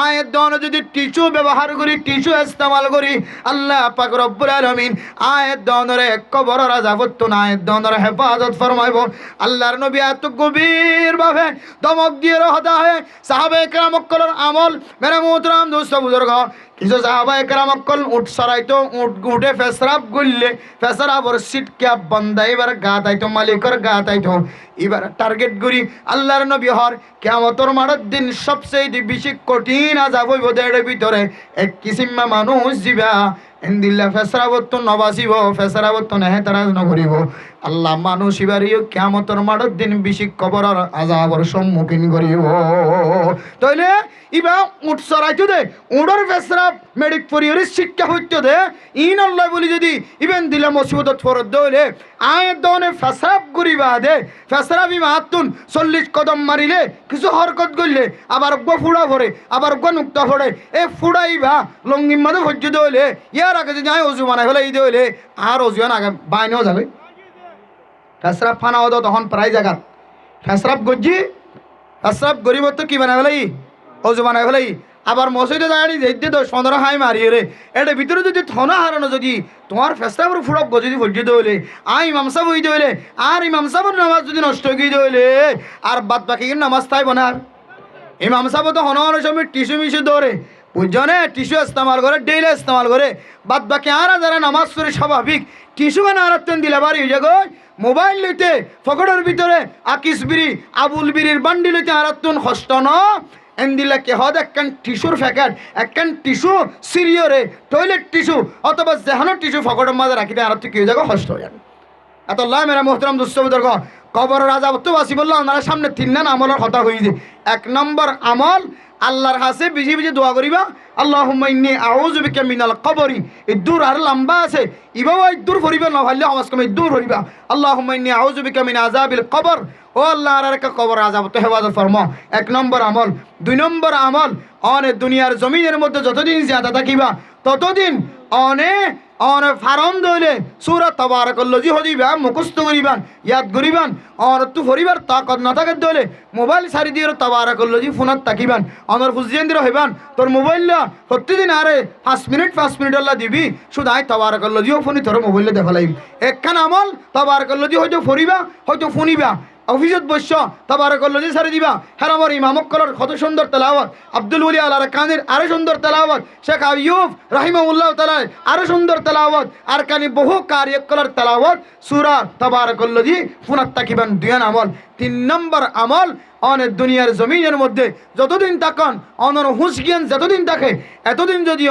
আয়ের দন যদি টিস্যু ব্যবহার করি টিস্যু ইস্তেমাল করি আল্লাহ পাক রব্বুল আলামিন আয়ের দনরে কবর রাজাবত না আয়ের দনরে হেফাজত ফরমাইব আল্লাহর নবী এত গভীর ভাবে দমক দিয়ে রহতা হয় সাহাবায়ে কেরাম কলর আমল মেরে মোহতরম দোস্ত বুজুর্গ কিছু সাহাবায়ে কেরাম কল উঠ সরাইতো উঠে ফেসরাপ গুললে ফেসরাপর সিট ক্যাপ বন্দাইবার গা তাইতো মালিকর গা তাইতো এবার টার্গেট করি আল্লাহর নবী হর কিয়ামতের মাঠের দিন সবচেয়ে বেশি কঠিন আযাব হইব দেড়ের ভিতরে এক কিসিমা মানুষ জিবা ইন্দিল্লা ফেসরাবত নবাসিব ফেসরাবত নেহেতারাজ নকরিব আল্লাহ মানুষ ইবারিও কিয়ামতের মাঠের দিন বেশি কবরের আযাবের সম্মুখীন করিব তাইলে ইবা উঠ সরাইতো দে উড়র ফেসরাব মেডিক পরিয়র শিক্ষা হইতো দে ইন আল্লাহ বলি যদি ইবেন দিলা মুসিবত ফরদ দইলে আয়ের দনে ফেসরাব করিবা দে ফেসরাবি মাতুন 40 কদম মারিলে কিছু হরকত করলে আবার গো ফুড়া ভরে আবার গো নুক্তা ভরে এ ফুড়াইবা লঙ্গির মধ্যে ভজ্য দইলে ইয়ার আগে যদি আয় অজু বানাই হলে এই দইলে আর অজুয়ান আগে বাইনেও যাবে ফেসরাব ফানা হতো তখন প্রায় জায়গাত ফেসরাব গজ্জি ফেসরাব গরিব তো কি বানাই হলে অজু বানাই হলে আবার মসজিদে দাঁড়িয়ে যেতে তো 15 হাই মারিয়ে রে এটা ভিতরে যদি থনা হারানো যদি তোমার ফেসরাবর ফুড়ক যদি ভজ্য দইলে ইমাম সাহেব হই দইলে আর ইমাম সাহেবর নামাজ যদি নষ্ট হয়ে দইলে আর বাদ বাকি নামাজ তাই বনার ইমাম সাহেব তো হনর সময় টিস্যু মিশু দৌড়ে বুঝছনে টিস্যু ইস্তেমাল করে ডেইলি ইস্তেমাল করে বাদ বাকি আর যারা নামাজ পড়ে স্বাভাবিক টিস্যু কেন আরাত্তেন দিলে বাড়ি হয়ে যাগো মোবাইল লইতে ফকটের ভিতরে আকিস বিড়ি আবুল বিড়ির বান্ডি লইতে আরাত্তুন কষ্ট ন এন্দিলা কে হদ একখান টিস্যুর প্যাকেট একখান টিস্যু সিরিয়রে টয়লেট টিস্যু অথবা যেহানো টিস্যু ফকটের মাঝে রাখিতে আরাত্তু কি হয়ে যাগো কষ্ট হয়ে যাবে এত আল্লাহ মেরা মোহতরম দুঃসবুদর্গ কবর রাজা তো বাসি বললো আপনারা সামনে 3 নান আমলের কথা হয়েছে 1 নম্বর আমল আল্লাহর কাছে বেশি বেশি দোয়া করিবা আল্লাহুম্মা ইন্নী আউযু বিকা মিনাল কবরি এই দূর আর লম্বা আছে ইবাও এই দূর ফরিবা না ভাল্লে সমাজ কমে দূর ফরিবা আল্লাহুম্মা ইন্নী আউযু বিকা মিন আযাবিল কবর ও আল্লাহ আর একটা কবর আযাব তো হেফাজত ফরমা 1 নম্বর আমল 2 নম্বর আমল অনে দুনিয়ার জমিনের মধ্যে যতদিন জিয়াদা থাকিবা ততদিন অনে ফারম দইলে সূরা তাবারাকাল্লাযী হদিবা মুখস্থ করিবান ইয়াদ করিবান আর তু পরিবার তাকত না থাকে দইলে মোবাইল সারি দিয়ে তাবারাকাল্লাযী ফোনত তাকিবান আমার ফুজিয়ান দিরা হইবান তোর মোবাইলটা প্রতিদিন আরে 5 মিনিট আল্লাহ দিবি শুধু আই তাবারাকাল্লাযীও ফোনি তোর মোবাইলে দেখালাইম একখান আমল তাবারাকাল্লাযী হয়তো ফরিবা হয়তো ফোনিবা অফিসত বসছ তাবারাকাল্লাযী সারি দিবা হ্যাঁ আমার ইমামক কলর কত সুন্দর তেলাওয়াত আব্দুল ওলি আল আরকানের আরো সুন্দর তেলাওয়াত শেখ আইয়ুব রাহিমাহুল্লাহ তাআলা আরো সুন্দর তেলাওয়াত আর কানি বহু কারিয়ক কলর তেলাওয়াত সূরা তাবারাকাল্লাযী ফুনাত তাকিবান 2 আমল 3 নম্বর আমল অনেক দুনিয়ার জমিনের মধ্যে যতদিন তাকান অনর হুঁশ জ্ঞান যতদিন থাকে এতদিন যদি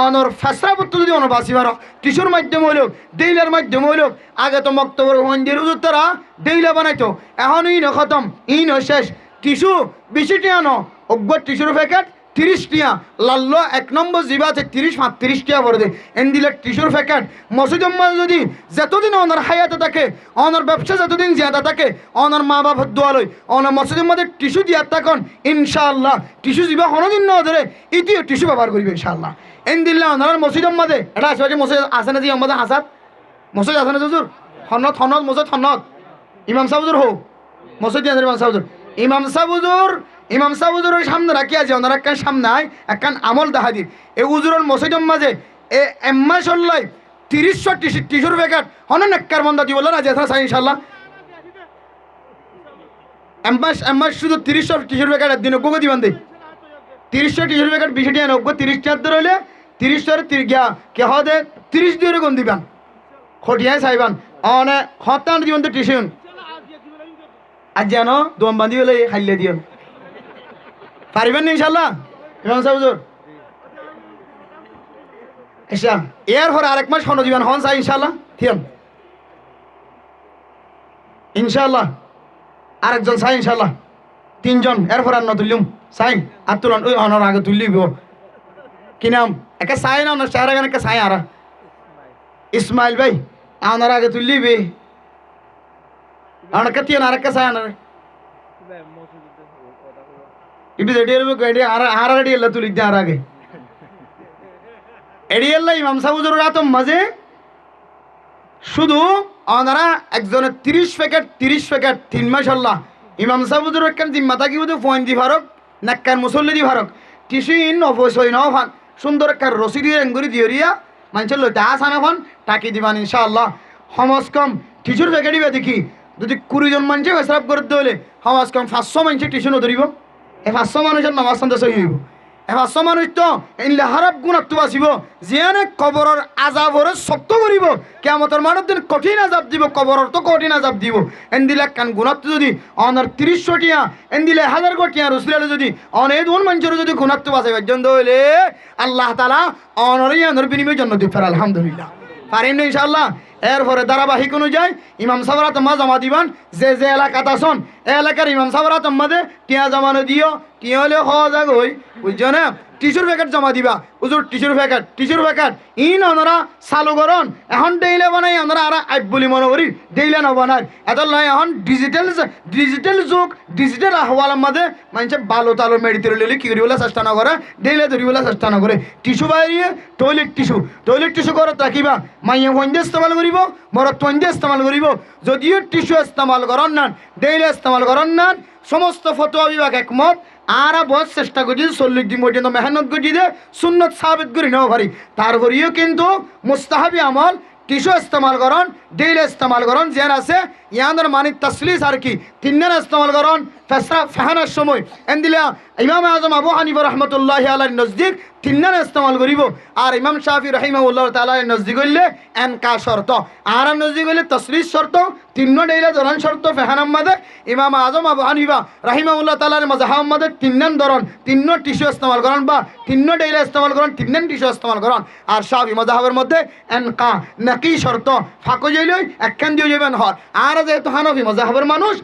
অনর ফেসরাপত্র যদি বাঁচিবার টিস্যুর মাধ্যমে হইল ডেইলার মাধ্যমে হইল আগে তো মক্তবর মন্দির হুজুর তারা ডেইলা বানাইতো এখন ইন খতম ইন শেষ টিস্যু বেশি টিয়া ন অজ্ঞ টিস্যুর প্যাকেট 30 টিয়া লাল্লো 1 নম্বর জিবা আছে 30-35 টিয়া ভরে দে এন্দিলে টিস্যুর প্যাকেট মসজিদের মধ্যে যদি যতদিন অনার হায়াতে থাকে অনার ব্যবসা যতদিন জিয়াদা থাকে অনার মা বাবা দোয়া লই অনার মসজিদের মধ্যে টিস্যু দিয়া থাকুন ইনশাআল্লাহ টিস্যু জিবা কোনোদিন ন ধরে ইতিও টিস্যু ব্যবহার করিবে ইনশাআল্লাহ এন্দিলে অনার মসজিদের মধ্যে এটা আশেপাশে মসজিদ আছে না জি আমাদের হাসাত মসজিদ আছে না হুজুর হনত মসজিদ হনত ইমাম সাহেব হুজুর হো মসজিদ আছে ইমাম সাহেব হুজুর ইমাম সাহেব হুজুরের সামনে রাখি আছে ওনার একখান সামনে একখান আমল দেখা দিন এই হুজুরের মসজিদের মাঝে এ এম্মা চল্লাই 30 টিস্যুর প্যাকেট হন একার বন্ধা দিব না যে চাই ইনশাল্লাহ এম্মা শুধু 30 টিস্যুর প্যাকেট একদিন অজ্ঞ দিবান দে 30 টিস্যুর প্যাকেট 20 টিয়া অজ্ঞ 30 টিয়ার ধরে হইলে 30 গিয়া কে হদে 30 দিয়ে গুণ দিবান খটিয়ায় চাইবান অনে হতান দিবান তো টিস্যু আজ জানো দম বান্ধি হলে খাইলে দিও পারিবেন না ইনশাল্লাহ ইমাম সাহেব হুজুর আচ্ছা এর পর আরেক মাস হন দিবেন হন চাই ইনশাল্লাহ থিয়ন ইনশাল্লাহ আরেকজন চাই ইনশাল্লাহ 3 জন এরপর আর তুললুম চাই আর তুলন ওই হনর আগে তুললিব কি নাম একে চাই না ওনার চেহারা একে চাই আর ইসমাইল ভাই আনার আগে তুললিবি আনাকে তিন আরেককে চাই আনার ইবি রেডিয়াল গাড়ি আর রেডিয়াল তুলি দে আর আগে এডিয়াল ইমাম সাহেব হুজুর রাত মাঝে শুধু ওনারা একজনের 30 প্যাকেট 3 মাস আল্লাহ ইমাম সাহুদুর একখান জিম্মা থাকি বুধ ফোন দি ভারক নাক্কার মুসল্লি দি ভারক টিসিন অবশ্যই ন ফান সুন্দর একটা রসিদি রেঙ্গুরি দিয়রিয়া মানুষের লইতে আসানা ফান টাকি দিবান ইনশাআল্লাহ সমাজ কম টিসুর প্যাকেট দিবে দেখি যদি 20 জন মানুষে হেসাব করতে হলে সমাজ কম 500 মানুষে টিউশনও ধরিব এই 500 মানুষের নামাজ সন্দেশ হইব এই 500 মানুষ তো এনলে হারাপ গুণাত্ম বাঁচিব যিয়ানে কবরের আজাবরে শক্ত করিব কিয়ামতের মানব দিন কঠিন আজাব দিব কবরের তো কঠিন আজাব দিব এন দিলে কান গুণাত্ম যদি অনার 30 টিয়া এন দিলে 1000 কোটিয়া রসুলালে যদি অনেক মানুষের যদি গুণাত্ম বাঁচাই পর্যন্ত হইলে আল্লাহ তাআলা অনরই অনর বিনিময়ের জন্য দিব আলহামদুলিল্লাহ পারেন না ইনশাআল্লাহ এরপরে ধারাবাহিক অনুযায়ী ইমাম সাবরা তোমা জমা দিবান যে যে এলাকাত আসন এই এলাকার ইমাম সাবরা তোমাদের টিয়া জমানো দিও টিয়া হলে হওয়া যাক হই বুঝছো না টিসুর প্যাকেট জমা দিবা উজুর টিসুর প্যাকেট ইন ওনারা চালু করন এখন ডেইলে বানাই ওনারা আর আইব বলি মনে করি ডেইলে নবানার এত নয় এখন ডিজিটাল যুগ ডিজিটাল আহ্বালের মাঝে মানুষের ভালো তালো মেডিতে লইলে কী করিবলে চেষ্টা না করে ডেইলে ধরিবলে চেষ্টা না করে টিস্যু বাইরিয়ে টয়লেট টিস্যু করত রাখিবা মাইয়া ফন্দে ইস্তেমাল করিব মরত ফন্দে ইস্তেমাল করিব যদিও টিস্যু ইস্তেমাল করন না ডেইলে ইস্তেমাল করন না সমস্ত ফতোয়া বিভাগ একমত আর বহুত চেষ্টা করছি 40 দিন পর্যন্ত মেহনত করছি যে সুন্নত সাবিত করি নেওয়া পারি তারপরেও কিন্তু মুস্তাহাবি আমল টিস্যু ইস্তেমাল করন ডেইলি ইস্তেমাল করন যেন আছে ইয়াদের মানি তসলিস আর কি তিনজন ইস্তেমাল করন ফেসরা ফাহানার সময় এন দিলে ইমাম আজম আবু হানিফা রহমতুল্লাহ আলাইহির নজদিক তিনজন ইস্তেমাল করিব আর ইমাম শাফি রহিমাহুল্লাহ তাআলা নজদিক হইলে এনকা শর্ত আর নজদিক হইলে তসলিস শর্ত তিন্ন ডেইলে ধরন শর্ত ফাহানার মাঝে ইমাম আজম আবু হানিফা রহিমাহুল্লাহ তাআলার মাযহাব মাঝে তিনজন ধরন তিন্ন টিস্যু ইস্তেমাল করন বা তিন্ন ডেইলে ইস্তেমাল করন তিনজন টিস্যু ইস্তেমাল করন আর শাফি মাযহাবের মধ্যে এনকা নাকি শর্ত ফাঁকো যাইলই একখান দিয়ে যাবেন হর আর যেহেতু হানফি মাযহাবের মানুষ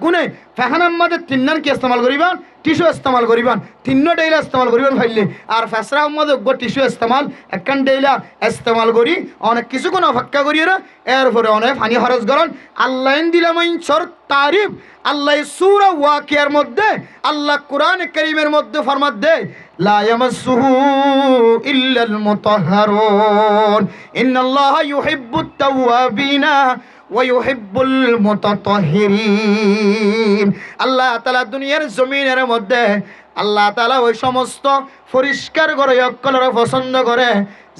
গুণে ফাহানার মাঝে তিনজন কি ইস্তেমাল করিবান টিস্যু ইস্তেমাল করিবান তিন্ন ডেইলা ইস্তেমাল করিবান ফাইলে আর ফেসরা মধ্যে টিস্যু ইস্তেমাল একখান ডেইলা ইস্তেমাল করি অনেক কিছু কোনো অপেক্ষা করি এরপরে অনেক পানি খরচ করেন আল্লাহ দিলাম তারিফ আল্লাহ সূরা ওয়াকিয়ার মধ্যে আল্লাহ কোরআন কারীমের মধ্যে ফরমাত দেয় লা ইয়ামাসসুহু ইল্লাল মুতাহহারুন ইন্নাল্লাহা ইউহিব্বুত তাওয়াবিনা ওয়ায়ুহিব্বুল মুতাতাহহিরিন আল্লাহ তাআলা দুনিয়ার জমিনের মধ্যে আল্লাহ তাআলা ওই সমস্ত পরিষ্কার করে অকলরে পছন্দ করে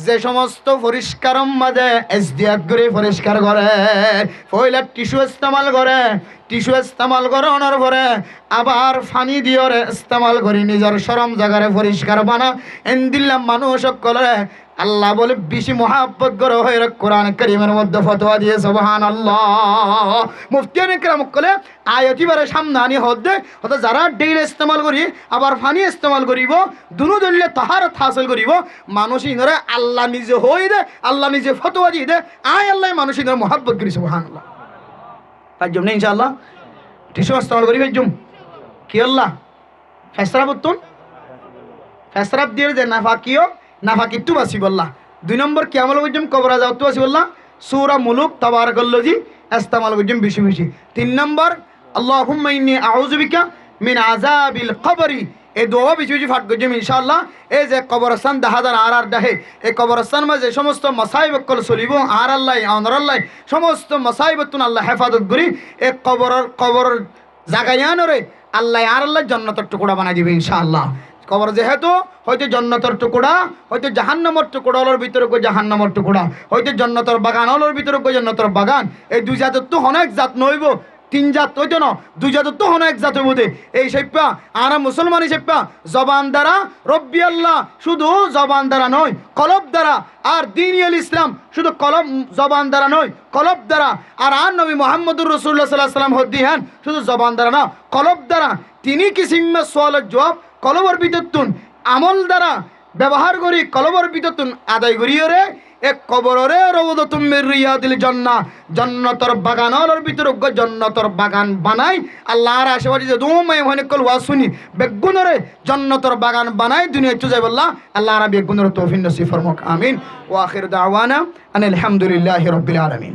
যে সমস্ত পরিষ্কার মাঝে এসদিয়াত করে পরিষ্কার করে পয়লা টিস্যু ইস্তেমাল করে টিস্যু ইস্তেমাল করানোর পরে আবার পানি দিয়ে ইস্তেমাল করে নিজের শরম জায়গারে পরিষ্কার বানা এন দিলাম মানুষ সকলে আল্লাহ বলে বেশি মহাব্বত করে হয়ে কোরআন কারীমের মধ্যে ফতোয়া দিয়ে সুবহানাল্লাহ মুফতিয়ান ইকরাম বলে আয়াতিবারে সামনে আনি হদ্দে অর্থাৎ যারা ডেইলি ইস্তেমাল করি আবার পানি ইস্তেমাল করিব দুনো দলিলে তাহারত হাসিল করিব মানুষ ইনরে আল্লাহ নিজে হই দে আল্লাহ নিজে ফতোয়া দিয়ে দে আয় আল্লাহ মানুষ ইনরে মহাব্বত করি সুবহানাল্লাহ পাইজম না ইনশাআল্লাহ টিস্যু ইস্তেমাল করি পাইজম কি আল্লাহ ফেসরা বতুন ফেসরাব দিয়ে যে নাফাকিও নাফাকিত্তু বাসি বললা 2 নম্বর কি আমল বুঝম কবরা যাওয়াতু বাসি বললা সূরা মুলুক তাবারাকাল্লাযী ইস্তেমাল বুঝম বেশি বেশি 3 নম্বর আল্লাহুম্মা ইন্নী আউযু বিকা মিন আযাবিল কবরি এই দোয়া বেশি বেশি ফাট গজম ইনশাআল্লাহ এই যে কবরস্থান দাহাদার আর ডাহে এই কবরস্থান মাঝে সমস্ত মাসাইব কল চলিব আর আল্লাহ আনর আল্লাহ সমস্ত মাসাইবতুন আল্লাহ হেফাজত করি এই কবর জাগায়ানরে আল্লাহ আর আল্লাহ জান্নাতের টুকরা বানাই দিবে ইনশাআল্লাহ কবর যেহেতু হয়তো জান্নাতের টুকরা হয়তো জাহান্নামের টুকরার ভিতরে কো জাহান্নামের টুকরা হয়তো জান্নাতের বাগানের ভিতরে কো জান্নাতের বাগান এই দুই জাতের তো অনেক জাত নইব 3 জাত হইতো না 2 জাতের তো অনেক জাত হইব এই সেপ্পা আর মুসলমানি সেপ্পা জবান দ্বারা রব্বি আল্লাহ শুধু জবান দ্বারা নয় কলব দ্বারা আর দ্বীনুল ইসলাম শুধু কলব জবান দ্বারা নয় কলব দ্বারা আর নবী মুহাম্মদুর রাসূলুল্লাহ সাল্লাল্লাহু আলাইহি ওয়াসাল্লাম হদিহান শুধু জবান দ্বারা না কলব দ্বারা তিনি কিসিমে সওয়ালের জবাব কলবর ভিতরতুন আমল দ্বারা ব্যবহার করি কলবর ভিতরতুন আদায় করিয়রে এক কবররে রওদাতুম মির রিয়াদিল জান্নাহ জান্নাতের বাগানের ভিতর জান্নাতের বাগান বানাই আল্লাহর আশেপাশে যে দুমাই হনে কল ওয়াসুনি বেগুনরে জান্নাতের বাগান বানাই দুনিয়া চলে যাবে আল্লাহ রাব্বি বেগুনরে তৌফিক নসিব ফরমাক আমিন ওয়া আখির দাওয়ানা আনিল হামদুলিল্লাহি রাব্বিল আলামিন।